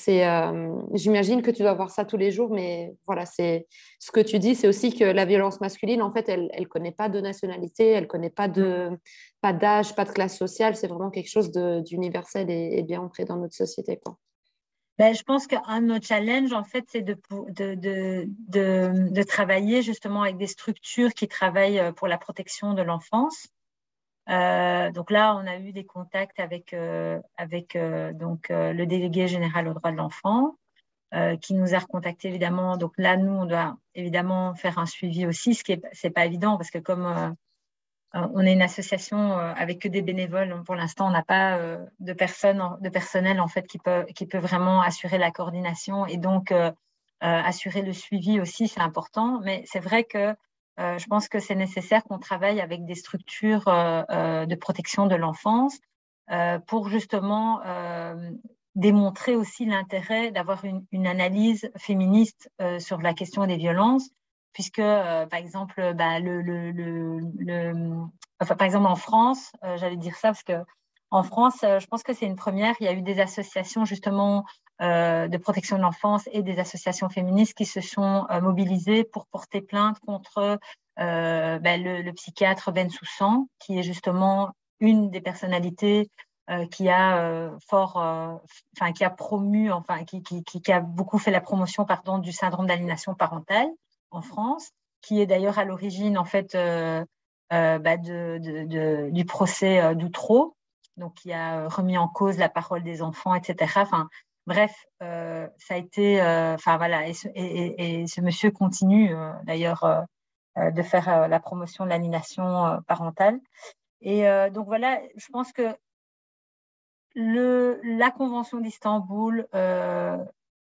j'imagine que tu dois voir ça tous les jours, mais voilà, c'est ce que tu dis, c'est aussi que la violence masculine, en fait, elle connaît pas de nationalité, elle connaît pas d'âge, pas de classe sociale, c'est vraiment quelque chose d'universel et bien ancré dans notre société, quoi. Ben, je pense qu'un de nos challenges, en fait, c'est de travailler justement avec des structures qui travaillent pour la protection de l'enfance. Donc là, on a eu des contacts avec le délégué général aux droits de l'enfant qui nous a recontactés évidemment. Donc là, nous, on doit évidemment faire un suivi aussi, c'est pas évident parce que comme on est une association avec que des bénévoles, pour l'instant, on n'a pas de personnel en fait qui peut vraiment assurer la coordination et donc assurer le suivi aussi, c'est important. Mais c'est vrai que je pense que c'est nécessaire qu'on travaille avec des structures de protection de l'enfance pour justement démontrer aussi l'intérêt d'avoir une analyse féministe sur la question des violences, puisque par exemple, bah, enfin, par exemple en France, j'allais dire ça parce que en France, je pense que c'est une première. Il y a eu des associations justement de protection de l'enfance et des associations féministes qui se sont mobilisées pour porter plainte contre le psychiatre Bensoussan, qui est justement une des personnalités qui a qui a promu, enfin qui a beaucoup fait la promotion, pardon, du syndrome d'aliénation parentale en France, qui est d'ailleurs à l'origine en fait du procès d'Outreau, donc qui a remis en cause la parole des enfants, etc. Enfin, bref, ça a été, enfin voilà, et ce monsieur continue d'ailleurs de faire la promotion de l'aliénation parentale. Et donc voilà, je pense que la Convention d'Istanbul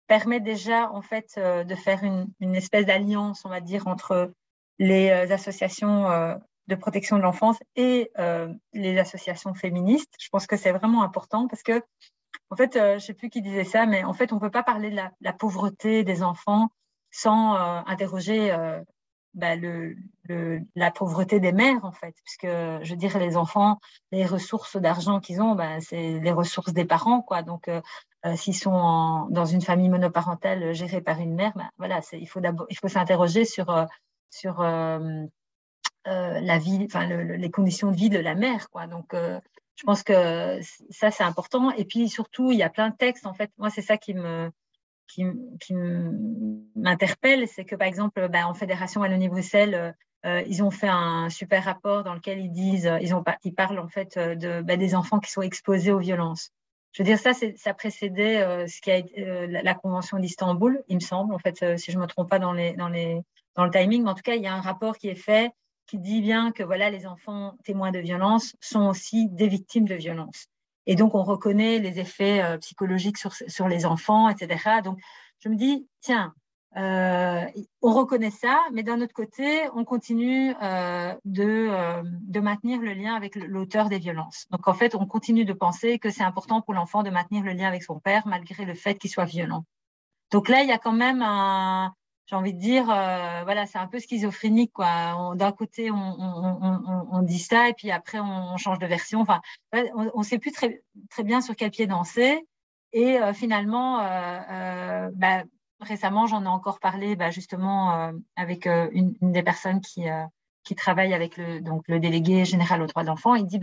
permet déjà en fait de faire une espèce d'alliance, on va dire, entre les associations de protection de l'enfance et les associations féministes. Je pense que c'est vraiment important parce que, en fait, je ne sais plus qui disait ça, mais en fait, on ne peut pas parler de la pauvreté des enfants sans interroger la pauvreté des mères, en fait, puisque, je veux dire, les enfants, les ressources d'argent qu'ils ont, c'est les ressources des parents, quoi. Donc, s'ils sont dans une famille monoparentale gérée par une mère, voilà, il faut s'interroger sur la vie, enfin, les conditions de vie de la mère, quoi. Donc, je pense que ça, c'est important. Et puis, surtout, il y a plein de textes, en fait. Moi, c'est ça qui m'interpelle, c'est que par exemple, en Fédération Wallonie-Bruxelles, ils ont fait un super rapport dans lequel ils disent, ils parlent en fait des enfants qui sont exposés aux violences. Je veux dire, ça précédait ce qui a été la Convention d'Istanbul, il me semble, en fait, si je ne me trompe pas dans le timing, mais en tout cas, il y a un rapport qui est fait qui dit bien que voilà, les enfants témoins de violence sont aussi des victimes de violence. Et donc, on reconnaît les effets psychologiques sur les enfants, etc. Donc, je me dis, tiens, on reconnaît ça, mais d'un autre côté, on continue de maintenir le lien avec l'auteur des violences. Donc, en fait, on continue de penser que c'est important pour l'enfant de maintenir le lien avec son père, malgré le fait qu'il soit violent. Donc là, il y a quand même j'ai envie de dire, voilà, c'est un peu schizophrénique, quoi. D'un côté, on dit ça, et puis après, on change de version. Enfin, on ne sait plus très, très bien sur quel pied danser. Et finalement, récemment, j'en ai encore parlé, justement, avec une des personnes qui travaille avec le délégué général aux droits de l'enfant. Il dit,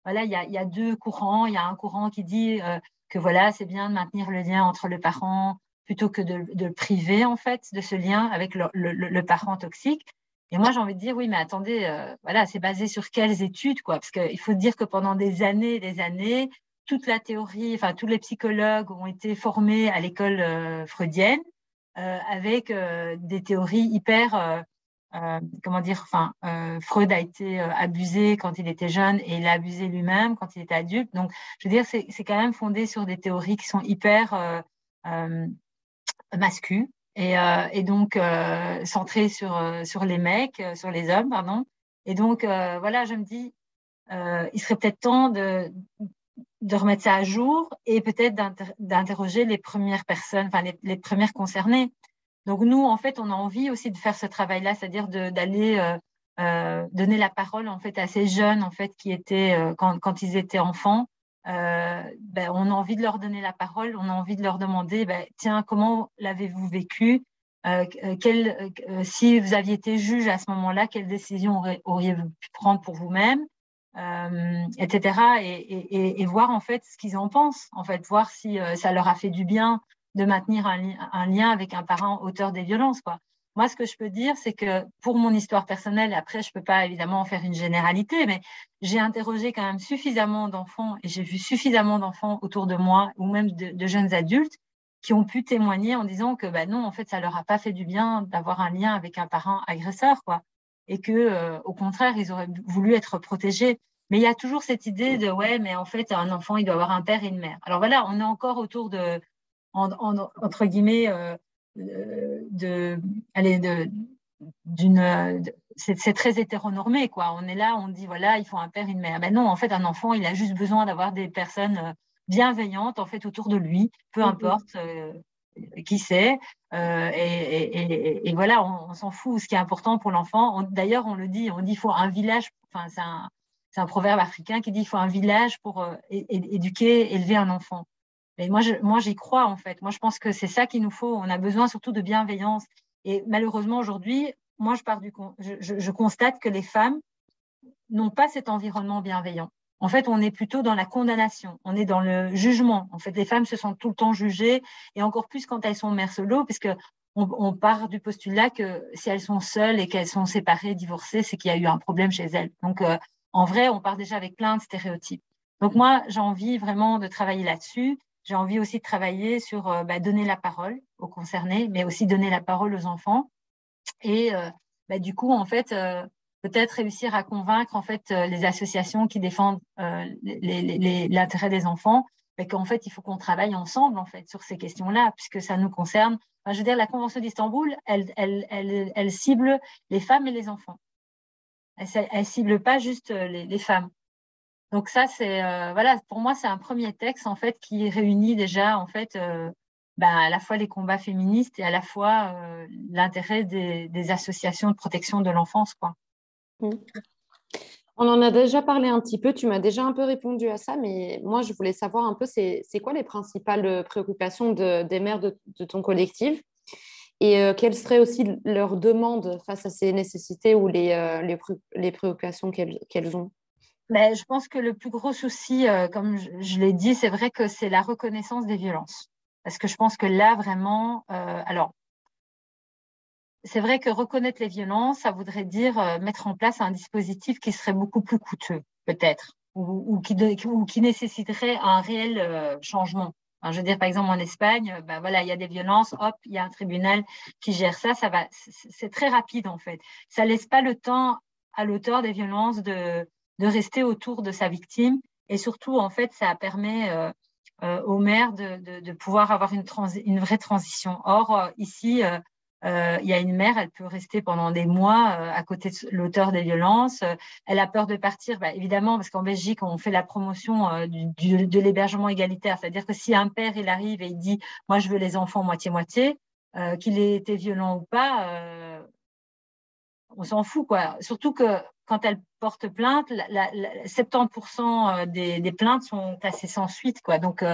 voilà, il y a deux courants. Il y a un courant qui dit que voilà, c'est bien de maintenir le lien entre le parent plutôt que de le priver, en fait, de ce lien avec le parent toxique. Et moi, j'ai envie de dire, oui, mais attendez, voilà, c'est basé sur quelles études, quoi? Parce qu'il faut dire que pendant des années, toute la théorie, enfin, tous les psychologues ont été formés à l'école freudienne avec des théories hyper, comment dire, enfin, Freud a été abusé quand il était jeune et il a abusé lui-même quand il était adulte. Donc, je veux dire, c'est quand même fondé sur des théories qui sont hyper masculines et donc centrées sur les mecs, sur les hommes, pardon. Et donc, voilà, je me dis, il serait peut-être temps de remettre ça à jour et peut-être d'interroger les premières personnes, enfin les premières concernées. Donc nous, en fait, on a envie aussi de faire ce travail-là, c'est-à-dire d'aller donner la parole en fait à ces jeunes en fait qui étaient quand ils étaient enfants. On a envie de leur donner la parole, on a envie de leur demander, tiens, comment l'avez-vous vécu? Si vous aviez été juge à ce moment-là, quelle décision auriez-vous pu prendre pour vous-même? Etc. Et voir en fait ce qu'ils en pensent, en fait, voir si ça leur a fait du bien de maintenir un lien avec un parent auteur des violences, quoi. Moi, ce que je peux dire, c'est que pour mon histoire personnelle, après, je peux pas évidemment en faire une généralité, mais j'ai interrogé quand même suffisamment d'enfants et j'ai vu suffisamment d'enfants autour de moi ou même de jeunes adultes qui ont pu témoigner en disant que non, en fait, ça leur a pas fait du bien d'avoir un lien avec un parent agresseur, quoi. Et que, au contraire, ils auraient voulu être protégés. Mais il y a toujours cette idée de ouais, mais en fait, un enfant, il doit avoir un père et une mère. Alors voilà, on est encore autour entre guillemets, c'est très hétéronormé, quoi. On est là, on dit voilà, il faut un père et une mère. Mais non, en fait, un enfant, il a juste besoin d'avoir des personnes bienveillantes en fait autour de lui, peu importe qui c'est. Et voilà, on s'en fout. Ce qui est important pour l'enfant, d'ailleurs, on le dit, on dit il faut un village. Enfin, c'est un proverbe africain qui dit il faut un village pour éduquer, élever un enfant. Et moi, j'y crois, en fait. Moi, je pense que c'est ça qu'il nous faut. On a besoin surtout de bienveillance. Et malheureusement, aujourd'hui, moi, je constate que les femmes n'ont pas cet environnement bienveillant. En fait, on est plutôt dans la condamnation, on est dans le jugement. En fait, les femmes se sentent tout le temps jugées, et encore plus quand elles sont mères solo, puisque on part du postulat que si elles sont seules et qu'elles sont séparées, divorcées, c'est qu'il y a eu un problème chez elles. Donc, en vrai, on part déjà avec plein de stéréotypes. Donc, moi, j'ai envie vraiment de travailler là-dessus. J'ai envie aussi de travailler sur donner la parole aux concernés, mais aussi donner la parole aux enfants. Et du coup, en fait, peut-être réussir à convaincre en fait les associations qui défendent l'intérêt des enfants, qu'en fait, il faut qu'on travaille ensemble en fait sur ces questions-là, puisque ça nous concerne. Enfin, je veux dire, la Convention d'Istanbul, elle cible les femmes et les enfants. Elle cible pas juste les femmes. Donc ça, c'est voilà, pour moi, c'est un premier texte en fait qui réunit déjà en fait à la fois les combats féministes et à la fois l'intérêt des associations de protection de l'enfance, quoi. On en a déjà parlé un petit peu, tu m'as déjà un peu répondu à ça, mais moi, je voulais savoir un peu, c'est quoi les principales préoccupations des mères de ton collectif et quelles seraient aussi leurs demandes face à ces nécessités ou les préoccupations qu'elles ont? Je pense que le plus gros souci, comme je l'ai dit, c'est vrai que c'est la reconnaissance des violences. Parce que je pense que là, vraiment, alors, c'est vrai que reconnaître les violences, ça voudrait dire mettre en place un dispositif qui serait beaucoup plus coûteux, peut-être, ou qui nécessiterait un réel changement. Enfin, je veux dire, par exemple, en Espagne, voilà, il y a des violences, hop, il y a un tribunal qui gère ça, c'est très rapide en fait. Ça laisse pas le temps à l'auteur des violences de rester autour de sa victime, et surtout, en fait, ça permet aux mères de pouvoir avoir une vraie transition. Or, ici, il y a une mère, elle peut rester pendant des mois à côté de l'auteur des violences. Elle a peur de partir, évidemment, parce qu'en Belgique, on fait la promotion de l'hébergement égalitaire. C'est-à-dire que si un père, il arrive et il dit « moi, je veux les enfants moitié-moitié », qu'il ait été violent ou pas, on s'en fout, quoi. Surtout que quand elle porte plainte, 70% des plaintes sont classées sans suite, quoi. Donc,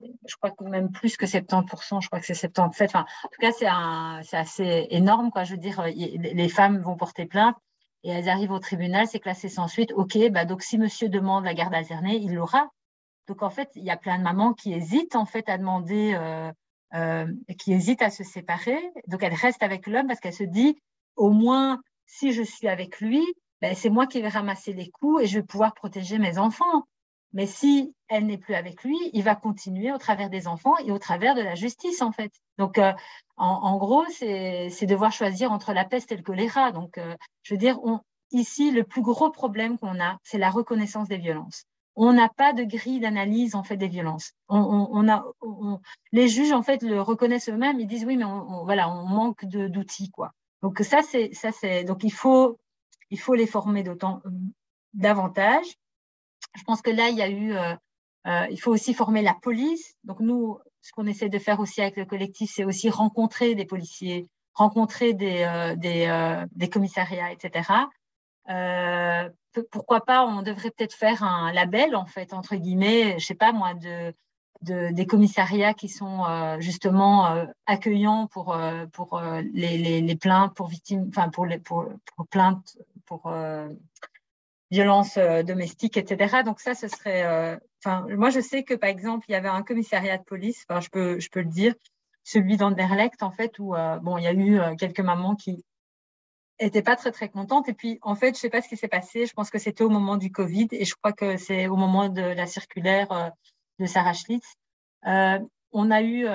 je crois que même plus que 70%, je crois que c'est 77. Enfin, en tout cas, c'est assez énorme, quoi. Je veux dire, les femmes vont porter plainte et elles arrivent au tribunal, c'est classé sans suite. OK, donc si monsieur demande la garde alternée, il l'aura. Donc, en fait, il y a plein de mamans qui hésitent, en fait, à demander qui hésite à se séparer. Donc, elle reste avec l'homme parce qu'elle se dit, au moins, si je suis avec lui, ben, c'est moi qui vais ramasser les coups et je vais pouvoir protéger mes enfants. Mais si elle n'est plus avec lui, il va continuer au travers des enfants et au travers de la justice, en fait. Donc, en gros, c'est devoir choisir entre la peste et le choléra. Donc, je veux dire, ici, le plus gros problème qu'on a, c'est la reconnaissance des violences. On n'a pas de grille d'analyse, en fait, des violences. Les juges, en fait, le reconnaissent eux-mêmes. Ils disent, oui, mais voilà, on manque d'outils, quoi. Donc, donc il faut les former davantage. Je pense que là, il y a eu, il faut aussi former la police. Donc, nous, ce qu'on essaie de faire aussi avec le collectif, c'est aussi rencontrer des policiers, rencontrer des commissariats, etc. Pourquoi pas, on devrait peut-être faire un label, en fait, entre guillemets, je sais pas moi, des commissariats qui sont justement accueillants pour les plaintes pour victimes, enfin pour plaintes pour violences domestiques, etc. Donc ça, ce serait, moi je sais que par exemple, il y avait un commissariat de police, je peux le dire, celui d'Anderlecht en fait, où bon, il y a eu quelques mamans qui n'étaient pas très très contentes. Et puis en fait, je sais pas ce qui s'est passé. Je pense que c'était au moment du Covid et je crois que c'est au moment de la circulaire de Sarah Schlitz. On a eu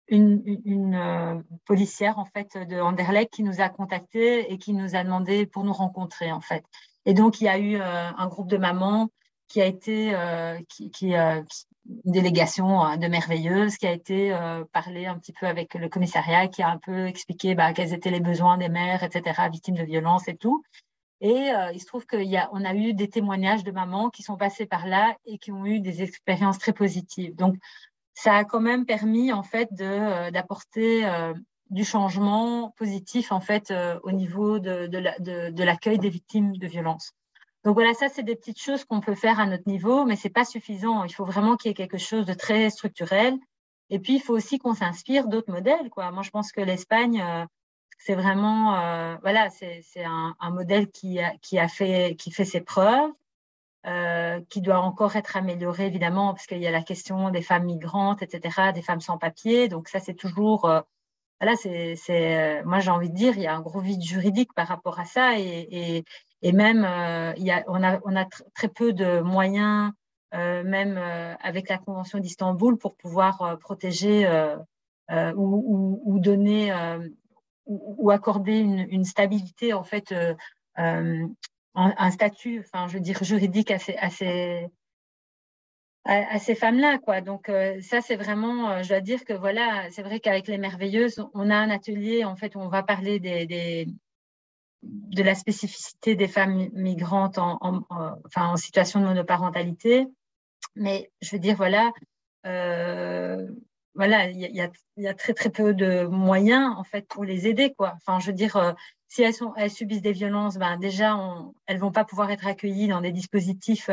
une policière en fait de Anderlecht qui nous a contactés et qui nous a demandé pour nous rencontrer en fait. Et donc il y a eu un groupe de mamans qui a été une délégation de merveilleuses qui a été parler un petit peu avec le commissariat, qui a un peu expliqué quels étaient les besoins des mères, etc., victimes de violences et tout. Et il se trouve qu'on a eu des témoignages de mamans qui sont passées par là et qui ont eu des expériences très positives. Donc, ça a quand même permis en fait d'apporter du changement positif en fait au niveau de l'accueil des victimes de violences. Donc voilà, ça c'est des petites choses qu'on peut faire à notre niveau, mais c'est pas suffisant. Il faut vraiment qu'il y ait quelque chose de très structurel. Et puis il faut aussi qu'on s'inspire d'autres modèles, quoi. Moi je pense que l'Espagne c'est vraiment voilà, c'est un modèle qui fait ses preuves. Qui doit encore être amélioré, évidemment, parce qu'il y a la question des femmes migrantes, etc., des femmes sans papier. Donc ça, c'est toujours, voilà, moi j'ai envie de dire, il y a un gros vide juridique par rapport à ça, et même on a très peu de moyens, même avec la Convention d'Istanbul, pour pouvoir protéger ou donner ou accorder une stabilité en fait. Un statut, enfin, je veux dire, juridique à ces femmes-là, quoi. Donc, ça, c'est vraiment, je dois dire que voilà, c'est vrai qu'avec les Merveilleuses, on a un atelier, en fait, où on va parler de la spécificité des femmes migrantes enfin, en situation de monoparentalité. Mais je veux dire, voilà, voilà, il y a très, très peu de moyens, en fait, pour les aider, quoi. Enfin, je veux dire, si elles subissent des violences, déjà, elles vont pas pouvoir être accueillies dans des dispositifs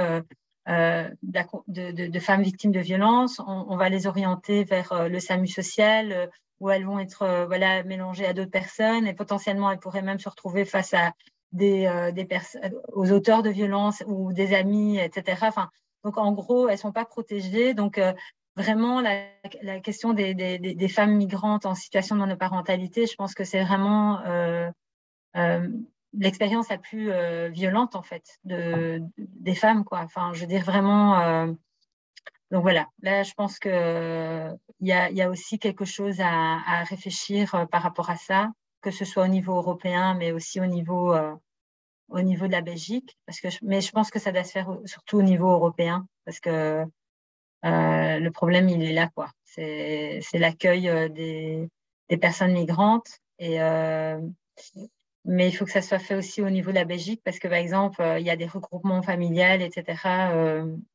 de femmes victimes de violences. On va les orienter vers le SAMU social, où elles vont être voilà, mélangées à d'autres personnes et potentiellement, elles pourraient même se retrouver face à des personnes, aux auteurs de violences ou des amis, etc. Enfin, donc, en gros, elles sont pas protégées. Donc, vraiment, la question des femmes migrantes en situation de monoparentalité, je pense que c'est vraiment l'expérience la plus violente, en fait, des femmes, quoi. Enfin, je veux dire vraiment. Donc, voilà. Là, je pense qu'il y a aussi quelque chose à réfléchir par rapport à ça, que ce soit au niveau européen, mais aussi au niveau de la Belgique. Mais je pense que ça doit se faire surtout au niveau européen, parce que le problème, il est là, quoi. C'est l'accueil des personnes migrantes. Mais il faut que ça soit fait aussi au niveau de la Belgique, parce que, par exemple, il y a des regroupements familiales, etc.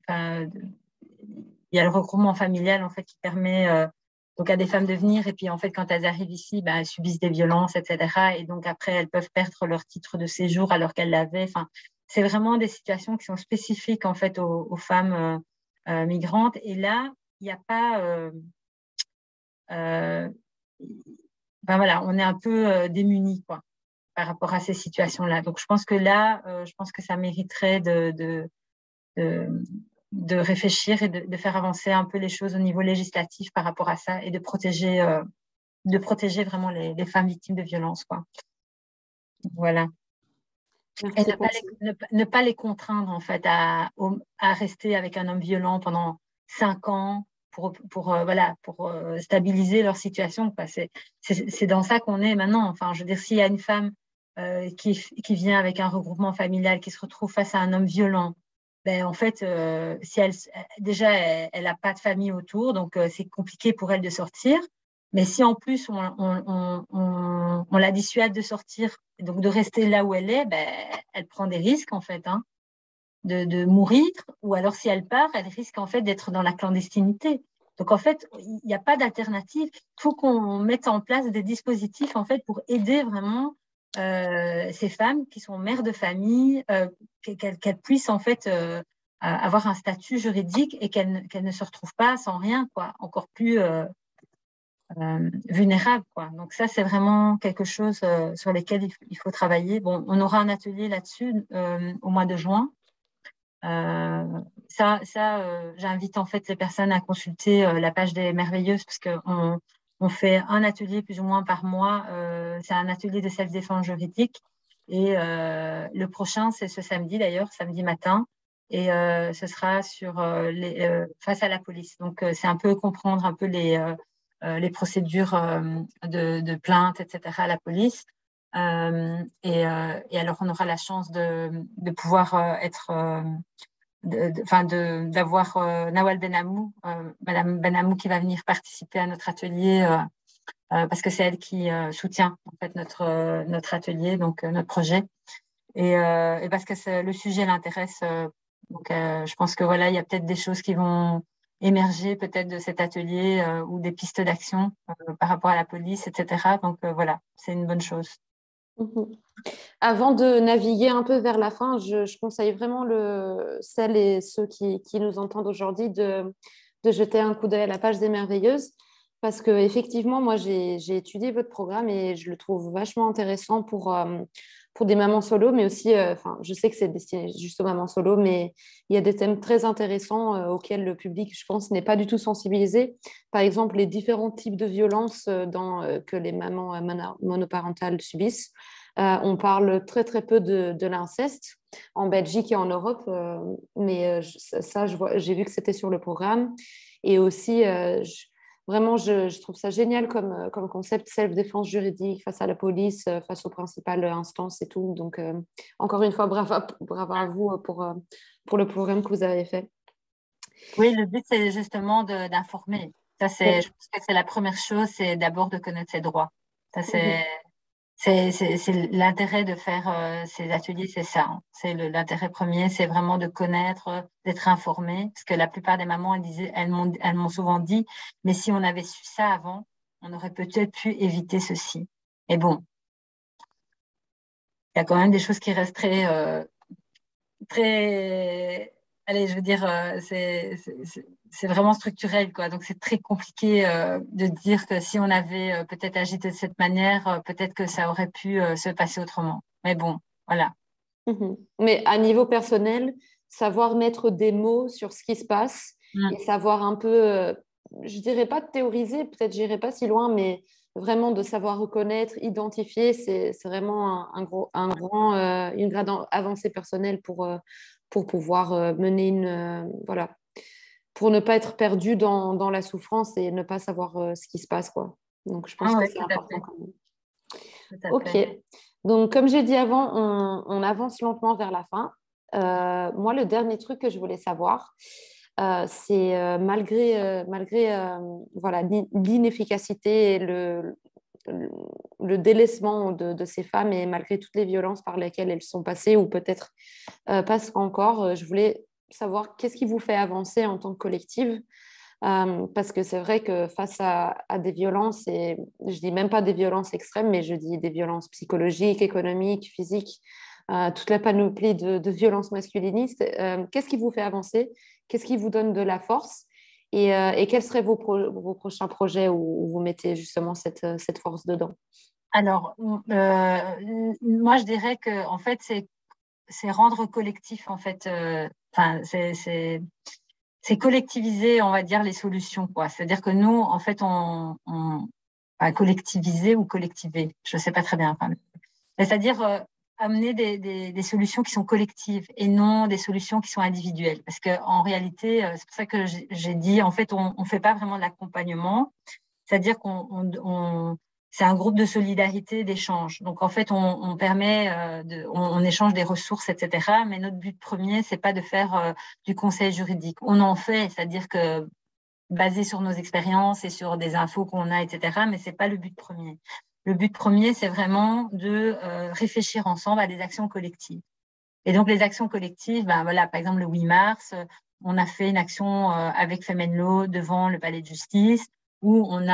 Il y a le regroupement familial, en fait, qui permet donc à des femmes de venir. Et puis, en fait, quand elles arrivent ici, elles subissent des violences, etc. Et donc, après, elles peuvent perdre leur titre de séjour alors qu'elles l'avaient. Enfin, c'est vraiment des situations qui sont spécifiques, en fait, aux femmes migrantes. Et là, il n'y a pas... voilà, on est un peu démunis, quoi, par rapport à ces situations-là. Donc, je pense que là, je pense que ça mériterait de réfléchir et de faire avancer un peu les choses au niveau législatif par rapport à ça et de protéger vraiment les femmes victimes de violences, quoi. Voilà. Et Merci pour ça. ne pas les contraindre, en fait, à rester avec un homme violent pendant 5 ans pour stabiliser leur situation, quoi. C'est dans ça qu'on est maintenant. Enfin, je veux dire, s'il y a une femme qui vient avec un regroupement familial, qui se retrouve face à un homme violent, ben, en fait, si déjà, elle n'a pas de famille autour, donc c'est compliqué pour elle de sortir. Mais si en plus on la dissuade de sortir, donc de rester là où elle est, ben, elle prend des risques en fait, hein, de mourir, ou alors si elle part, elle risque en fait d'être dans la clandestinité. Donc en fait, il n'y a pas d'alternative. Il faut qu'on mette en place des dispositifs en fait pour aider vraiment ces femmes qui sont mères de famille, qu'elles puissent en fait avoir un statut juridique et qu'elles ne se retrouvent pas sans rien, quoi, encore plus vulnérables, quoi. Donc ça, c'est vraiment quelque chose sur lequel il faut travailler. Bon, on aura un atelier là-dessus au mois de juin. J'invite en fait les personnes à consulter la page des Merveilleuses parce qu'on fait un atelier plus ou moins par mois. C'est un atelier de self-défense juridique. Et le prochain, c'est ce samedi d'ailleurs, samedi matin. Et ce sera sur face à la police. Donc, c'est un peu comprendre un peu les procédures de plainte, etc. à la police. Et alors, on aura la chance de pouvoir être d'avoir Nawal Benamou, Madame Benamou qui va venir participer à notre atelier parce que c'est elle qui soutient en fait notre atelier, donc notre projet, et parce que le sujet l'intéresse. Donc, je pense que voilà, il y a peut-être des choses qui vont émerger peut-être de cet atelier ou des pistes d'action par rapport à la police, etc. Donc voilà, c'est une bonne chose. Mhm. Avant de naviguer un peu vers la fin, je conseille vraiment celles et ceux qui nous entendent aujourd'hui de jeter un coup d'œil à la page des Merveilleuses parce que effectivement, moi, j'ai étudié votre programme et je le trouve vachement intéressant pour des mamans solo, mais aussi, enfin, je sais que c'est destiné juste aux mamans solo, mais il y a des thèmes très intéressants auxquels le public, je pense, n'est pas du tout sensibilisé. Par exemple, les différents types de violences que les mamans monoparentales subissent. On parle très très peu de l'inceste en Belgique et en Europe, mais ça, j'ai vu que c'était sur le programme. Et aussi, vraiment, je trouve ça génial comme concept self-défense juridique face à la police, face aux principales instances et tout. Donc, encore une fois, bravo à vous pour le programme que vous avez fait. Oui, le but, c'est justement d'informer. Ça, je pense que c'est la première chose, c'est d'abord de connaître ses droits. Ça, c'est l'intérêt de faire ces ateliers, c'est ça, hein. C'est l'intérêt premier, c'est vraiment de connaître, d'être informé. Parce que la plupart des mamans, elles m'ont souvent dit, mais si on avait su ça avant, on aurait peut-être pu éviter ceci. Et bon, il y a quand même des choses qui restent très, allez, je veux dire, c'est vraiment structurel, quoi. Donc, c'est très compliqué de dire que si on avait peut-être agi de cette manière, peut-être que ça aurait pu se passer autrement. Mais bon, voilà. Mhm. Mais à niveau personnel, savoir mettre des mots sur ce qui se passe et Mm. savoir un peu, je dirais pas de théoriser, peut-être j'irai pas si loin, mais vraiment de savoir reconnaître, identifier, c'est vraiment une grande avancée personnelle pour pouvoir mener voilà, pour ne pas être perdu dans la souffrance et ne pas savoir ce qui se passe, quoi. Donc je pense Ah que ouais, c'est tout à important fait. quand même. Tout à Ok. fait. Donc, comme j'ai dit avant, on avance lentement vers la fin. Moi, le dernier truc que je voulais savoir, c'est malgré voilà, l'inefficacité et le délaissement de ces femmes et malgré toutes les violences par lesquelles elles sont passées ou peut-être passent encore, je voulais savoir qu'est-ce qui vous fait avancer en tant que collective parce que c'est vrai que face à des violences, et je dis même pas des violences extrêmes, mais je dis des violences psychologiques, économiques, physiques, toute la panoplie de violences masculinistes, qu'est-ce qui vous fait avancer? Qu'est-ce qui vous donne de la force? Et quels seraient vos prochains projets où vous mettez justement cette force dedans? Alors, moi, je dirais que, en fait, c'est rendre collectif, en fait. Enfin, c'est collectiviser, on va dire, les solutions, quoi. C'est-à-dire que nous, en fait, collectiviser ou collectiver, je ne sais pas très bien. Enfin, c'est-à-dire amener des solutions qui sont collectives et non des solutions qui sont individuelles. Parce qu'en réalité, c'est pour ça que j'ai dit, en fait, on ne fait pas vraiment de l'accompagnement. C'est-à-dire c'est un groupe de solidarité, d'échange. Donc, en fait, on permet, on échange des ressources, etc. Mais notre but premier, c'est pas de faire du conseil juridique. On en fait, c'est-à-dire que basé sur nos expériences et sur des infos qu'on a, etc. Mais c'est pas le but premier. Le but premier, c'est vraiment de réfléchir ensemble à des actions collectives. Et donc, les actions collectives, ben voilà, par exemple, le 8 mars, on a fait une action avec Femenlo devant le palais de justice où on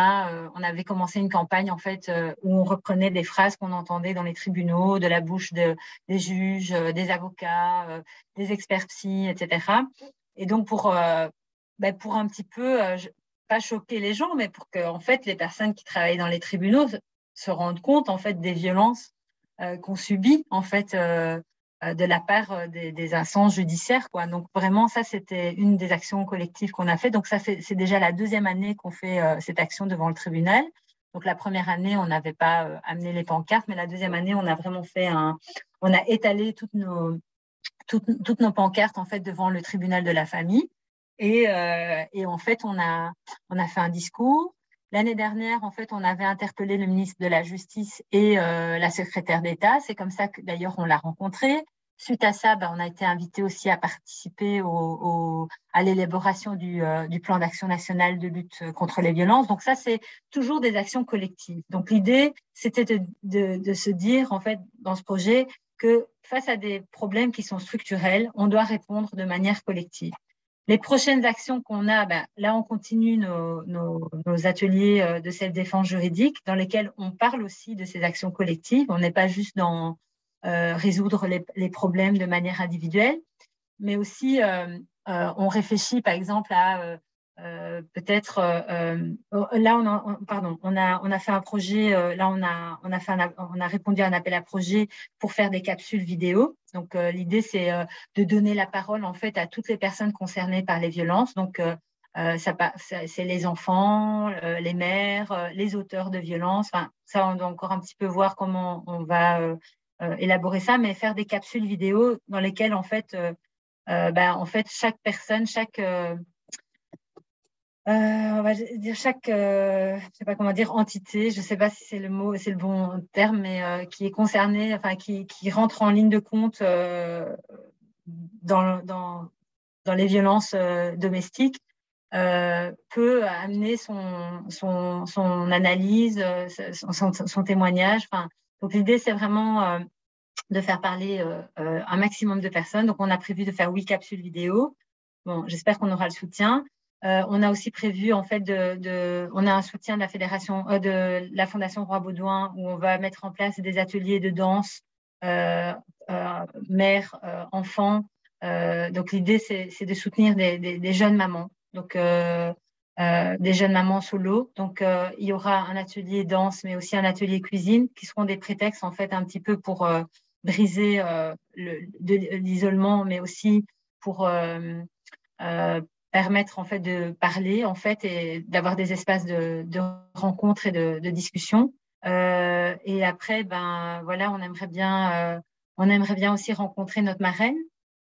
avait commencé une campagne en fait où on reprenait des phrases qu'on entendait dans les tribunaux de la bouche des juges, des avocats, des experts psy, etc. Et donc pour un petit peu pas choquer les gens, mais pour que en fait les personnes qui travaillent dans les tribunaux se rendent compte en fait des violences qu'on subit en fait de la part des instances judiciaires, quoi. Donc vraiment, ça, c'était une des actions collectives qu'on a fait. Donc ça, c'est déjà la deuxième année qu'on fait cette action devant le tribunal. Donc la première année, on n'avait pas amené les pancartes, mais la deuxième année, on a vraiment fait on a étalé toutes nos pancartes en fait devant le tribunal de la famille. Et en fait, on a fait un discours. L'année dernière, en fait, on avait interpellé le ministre de la Justice et la secrétaire d'État. C'est comme ça que, d'ailleurs, on l'a rencontré. Suite à ça, on a été invité aussi à participer à l'élaboration du plan d'action national de lutte contre les violences. Donc ça, c'est toujours des actions collectives. Donc l'idée, c'était de se dire, en fait, dans ce projet, que face à des problèmes qui sont structurels, on doit répondre de manière collective. Les prochaines actions qu'on a, là, on continue nos ateliers de self-défense juridique dans lesquels on parle aussi de ces actions collectives. On n'est pas juste dans résoudre les problèmes de manière individuelle, mais aussi on réfléchit par exemple à peut-être là on a fait un projet là on a répondu à un appel à projet pour faire des capsules vidéo. Donc l'idée c'est de donner la parole en fait à toutes les personnes concernées par les violences. Donc c'est les enfants, les mères, les auteurs de violences. Enfin, ça on doit encore un petit peu voir comment on va élaborer ça, mais faire des capsules vidéo dans lesquelles en fait chaque personne, on va dire je sais pas comment dire, entité, je sais pas si c'est le mot, c'est le bon terme, mais qui est concernée, enfin qui rentre en ligne de compte dans les violences domestiques, peut amener son analyse, son témoignage. Enfin, donc l'idée c'est vraiment de faire parler un maximum de personnes. Donc on a prévu de faire 8 capsules vidéo. Bon, j'espère qu'on aura le soutien. On a aussi prévu en fait on a un soutien de la fédération de la Fondation Roi Baudouin où on va mettre en place des ateliers de danse mères, enfants. Donc l'idée c'est de soutenir des jeunes mamans. Donc des jeunes mamans solo. Donc il y aura un atelier danse mais aussi un atelier cuisine qui seront des prétextes en fait un petit peu pour briser l'isolement mais aussi pour permettre en fait de parler en fait et d'avoir des espaces de rencontres et de discussion. Et après, voilà, on aimerait bien aussi rencontrer notre marraine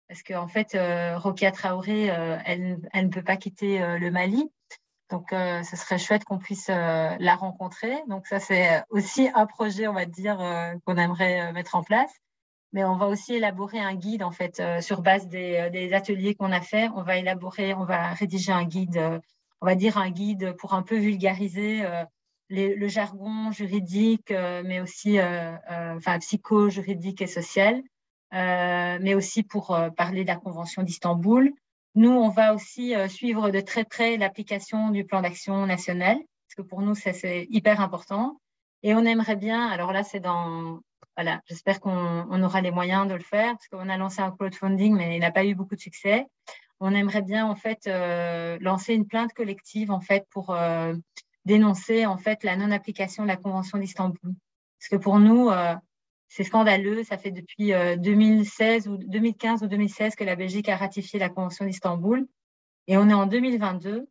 parce qu'en fait, Rokia Traoré, elle ne peut pas quitter le Mali. Donc, ce serait chouette qu'on puisse la rencontrer. Donc, ça, c'est aussi un projet, on va dire, qu'on aimerait mettre en place. Mais on va aussi élaborer un guide, en fait, sur base des ateliers qu'on a fait. On va rédiger un guide, on va dire un guide pour un peu vulgariser le jargon juridique, mais aussi psycho-juridique et social, mais aussi pour parler de la Convention d'Istanbul. Nous, on va aussi suivre de très près l'application du plan d'action national, parce que pour nous, ça, c'est hyper important. Et on aimerait bien, alors là, voilà, j'espère qu'on aura les moyens de le faire, parce qu'on a lancé un crowdfunding, mais il n'a pas eu beaucoup de succès. On aimerait bien, en fait, lancer une plainte collective, en fait, pour dénoncer, en fait, la non-application de la Convention d'Istanbul. Parce que pour nous, c'est scandaleux. Ça fait depuis 2015 ou 2016 que la Belgique a ratifié la Convention d'Istanbul. Et on est en 2022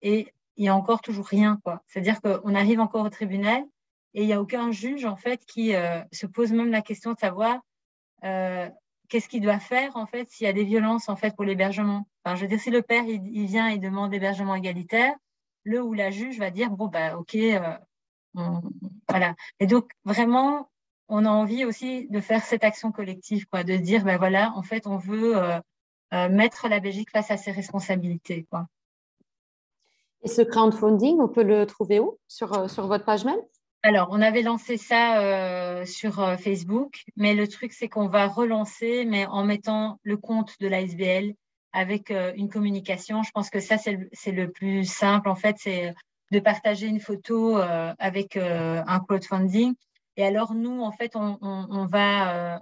et il n'y a encore toujours rien, quoi. C'est-à-dire qu'on arrive encore au tribunal et il n'y a aucun juge, en fait, qui se pose même la question de savoir qu'est-ce qu'il doit faire, en fait, s'il y a des violences, en fait, pour l'hébergement. Enfin, je veux dire, si le père, il vient et demande hébergement égalitaire, le ou la juge va dire, bon, bah, OK, voilà. Et donc, vraiment, on a envie aussi de faire cette action collective, quoi, de dire, ben voilà, en fait, on veut mettre la Belgique face à ses responsabilités, quoi. Et ce crowdfunding, on peut le trouver où? Sur votre page mail? Alors, on avait lancé ça sur Facebook, mais le truc, c'est qu'on va relancer, mais en mettant le compte de l'ASBL avec une communication. Je pense que ça, c'est le plus simple, en fait, c'est de partager une photo avec un crowdfunding. Et alors, nous, en fait, on va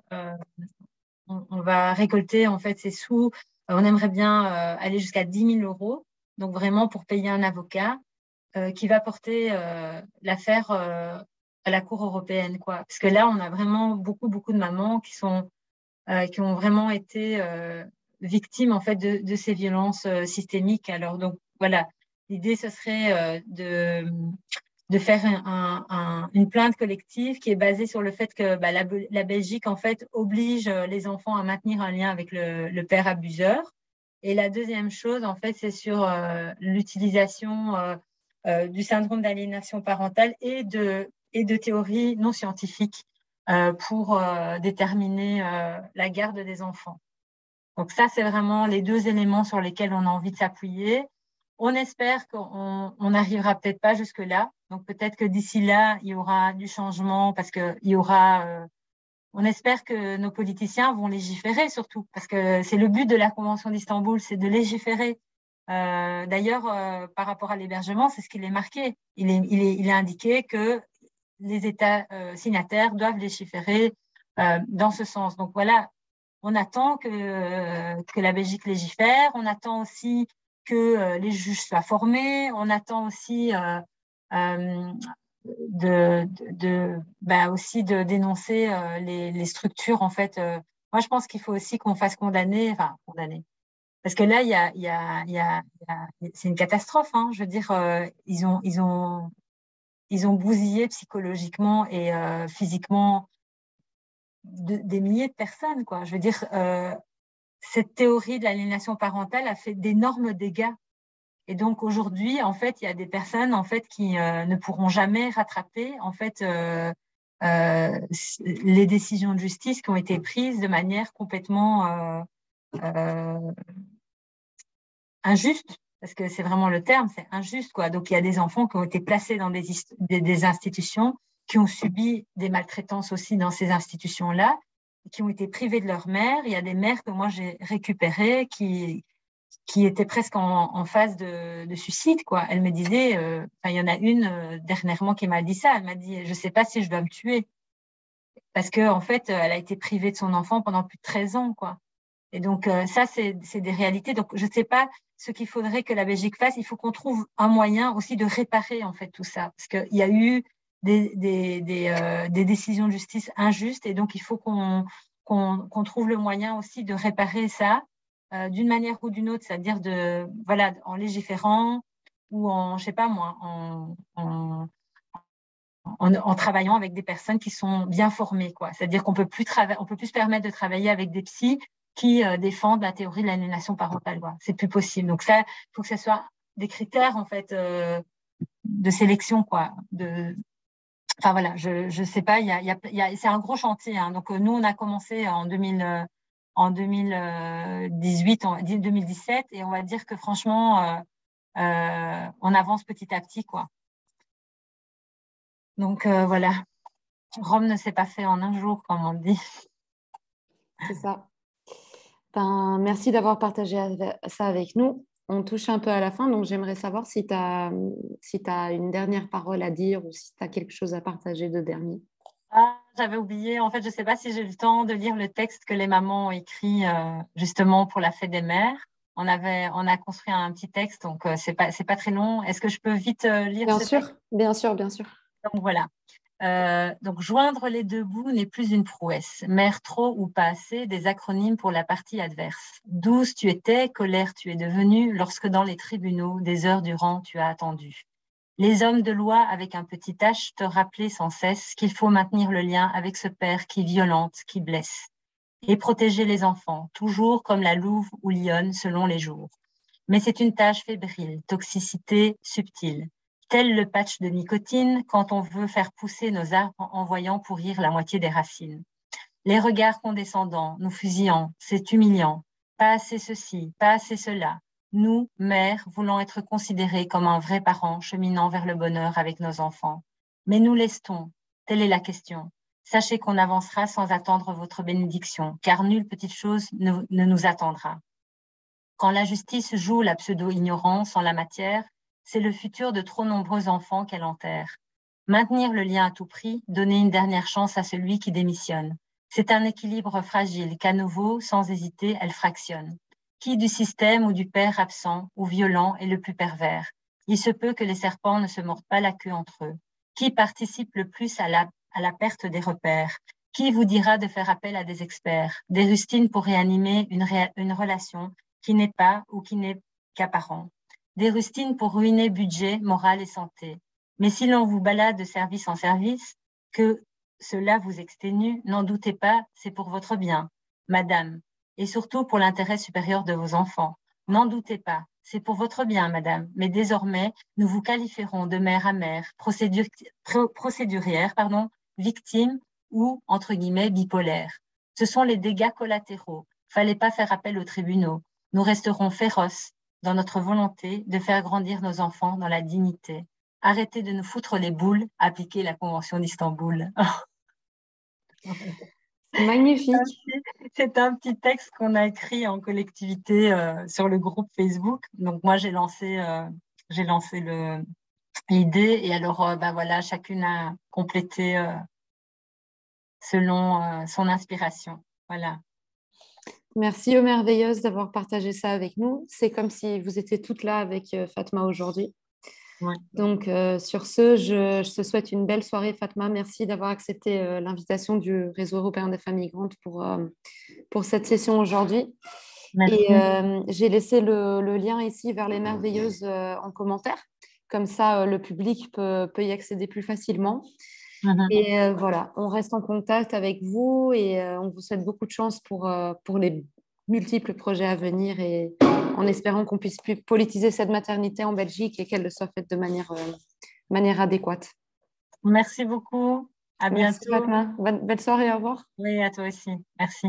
récolter, en fait, ces sous. On aimerait bien aller jusqu'à 10 000 euros, donc vraiment pour payer un avocat qui va porter l'affaire à la Cour européenne, quoi. Parce que là, on a vraiment beaucoup, beaucoup de mamans qui ont vraiment été victimes, en fait, de ces violences systémiques. Alors, donc, voilà, l'idée, ce serait de faire une plainte collective qui est basée sur le fait que bah, la Belgique, en fait, oblige les enfants à maintenir un lien avec le père abuseur. Et la deuxième chose, en fait, c'est sur l'utilisation du syndrome d'aliénation parentale et de théories non scientifiques pour déterminer la garde des enfants. Donc ça, c'est vraiment les deux éléments sur lesquels on a envie de s'appuyer. On espère qu'on n'arrivera peut-être pas jusque-là. Donc peut-être que d'ici là, il y aura du changement parce qu'il y aura... on espère que nos politiciens vont légiférer surtout, parce que c'est le but de la Convention d'Istanbul, c'est de légiférer. D'ailleurs, par rapport à l'hébergement, c'est ce qu'il est marqué. Il est indiqué que les États signataires doivent légiférer dans ce sens. Donc voilà, on attend que la Belgique légifère, on attend aussi que les juges soient formés, on attend aussi euh, aussi de dénoncer les structures en fait. Moi, je pense qu'il faut aussi qu'on fasse condamner, enfin condamner, parce que là, c'est une catastrophe. Hein. Je veux dire, ils ont bousillé psychologiquement et physiquement des milliers de personnes, quoi. Je veux dire, cette théorie de l'aliénation parentale a fait d'énormes dégâts. Et donc aujourd'hui, en fait, il y a des personnes en fait qui ne pourront jamais rattraper en fait les décisions de justice qui ont été prises de manière complètement injuste, parce que c'est vraiment le terme, c'est injuste, quoi. Donc il y a des enfants qui ont été placés dans des institutions, qui ont subi des maltraitances aussi dans ces institutions-là, qui ont été privés de leur mère. Il y a des mères que moi j'ai récupérées qui était presque en phase de suicide, quoi. Elle me disait, il y en a une dernièrement qui m'a dit ça, elle m'a dit, je ne sais pas si je dois me tuer, parce que en fait, elle a été privée de son enfant pendant plus de 13 ans, quoi. Et donc, ça, c'est des réalités. Donc, je ne sais pas ce qu'il faudrait que la Belgique fasse. Il faut qu'on trouve un moyen aussi de réparer, en fait, tout ça. Parce qu'il y a eu des décisions de justice injustes. Et donc, il faut qu'on trouve le moyen aussi de réparer ça d'une manière ou d'une autre. C'est-à-dire voilà, en légiférant ou je sais pas moi, en travaillant avec des personnes qui sont bien formées, quoi. C'est-à-dire qu'on peut plus se permettre de travailler avec des psys qui défendent la théorie de l'aliénation parentale, quoi. C'est plus possible. Donc ça, il faut que ce soit des critères en fait de sélection, quoi. Enfin voilà, je sais pas. C'est un gros chantier. Hein. Donc nous, on a commencé en 2018, en 2017, et on va dire que franchement, on avance petit à petit, quoi. Donc voilà, Rome ne s'est pas fait en un jour, comme on dit. C'est ça. Ben, merci d'avoir partagé ça avec nous. On touche un peu à la fin, donc j'aimerais savoir si tu as, une dernière parole à dire ou si tu as quelque chose à partager de dernier. Ah, j'avais oublié. En fait, je ne sais pas si j'ai eu le temps de lire le texte que les mamans ont écrit justement pour la fête des mères. On a construit un petit texte, donc c'est pas très long. Est-ce que je peux vite lire Bien ce texte? sûr, bien sûr, bien sûr. Donc voilà. Donc, joindre les deux bouts n'est plus une prouesse. Mère trop ou pas assez, des acronymes pour la partie adverse. Douce tu étais, colère tu es devenue, lorsque dans les tribunaux, des heures durant, tu as attendu. Les hommes de loi, avec un petit H, te rappelaient sans cesse qu'il faut maintenir le lien avec ce père qui violente, qui blesse. Et protéger les enfants, toujours comme la louve ou lionne selon les jours. Mais c'est une tâche fébrile, toxicité subtile. Tel le patch de nicotine quand on veut faire pousser nos arbres en voyant pourrir la moitié des racines. Les regards condescendants, nous fusillant, c'est humiliant. Pas assez ceci, pas assez cela. Nous, mères, voulons être considérés comme un vrai parent cheminant vers le bonheur avec nos enfants. Mais nous laisse-t-on? Telle est la question. Sachez qu'on avancera sans attendre votre bénédiction, car nulle petite chose ne nous attendra. Quand la justice joue la pseudo-ignorance en la matière, c'est le futur de trop nombreux enfants qu'elle enterre. Maintenir le lien à tout prix, donner une dernière chance à celui qui démissionne. C'est un équilibre fragile qu'à nouveau, sans hésiter, elle fractionne. Qui du système ou du père absent ou violent est le plus pervers? Il se peut que les serpents ne se mordent pas la queue entre eux. Qui participe le plus à la perte des repères? Qui vous dira de faire appel à des experts, des rustines pour réanimer une relation qui n'est pas ou qui n'est qu'apparent? Des rustines pour ruiner budget, morale et santé. Mais si l'on vous balade de service en service, que cela vous exténue, n'en doutez pas, c'est pour votre bien, madame, et surtout pour l'intérêt supérieur de vos enfants. N'en doutez pas, c'est pour votre bien, madame, mais désormais, nous vous qualifierons de mère à mère, procédurière, victime ou, entre guillemets, bipolaire. Ce sont les dégâts collatéraux. Fallait pas faire appel aux tribunaux. Nous resterons féroces dans notre volonté de faire grandir nos enfants dans la dignité. Arrêtez de nous foutre les boules, appliquez la Convention d'Istanbul. Magnifique. C'est un petit texte qu'on a écrit en collectivité sur le groupe Facebook. Donc moi, j'ai lancé l'idée et alors, voilà, chacune a complété selon son inspiration. Voilà. Merci aux merveilleuses d'avoir partagé ça avec nous. C'est comme si vous étiez toutes là avec Fatma aujourd'hui. Ouais. Donc, sur ce, je te souhaite une belle soirée, Fatma. Merci d'avoir accepté l'invitation du Réseau européen des familles migrantes pour cette session aujourd'hui. Merci. Et j'ai laissé le lien ici vers les merveilleuses en commentaire. Comme ça, le public peut y accéder plus facilement. Et voilà, on reste en contact avec vous et on vous souhaite beaucoup de chance pour les multiples projets à venir et en espérant qu'on puisse plus politiser cette maternité en Belgique et qu'elle le soit faite de manière adéquate. Merci beaucoup. À Merci bientôt. Fatma. Belle soirée, au revoir. Oui, à toi aussi. Merci.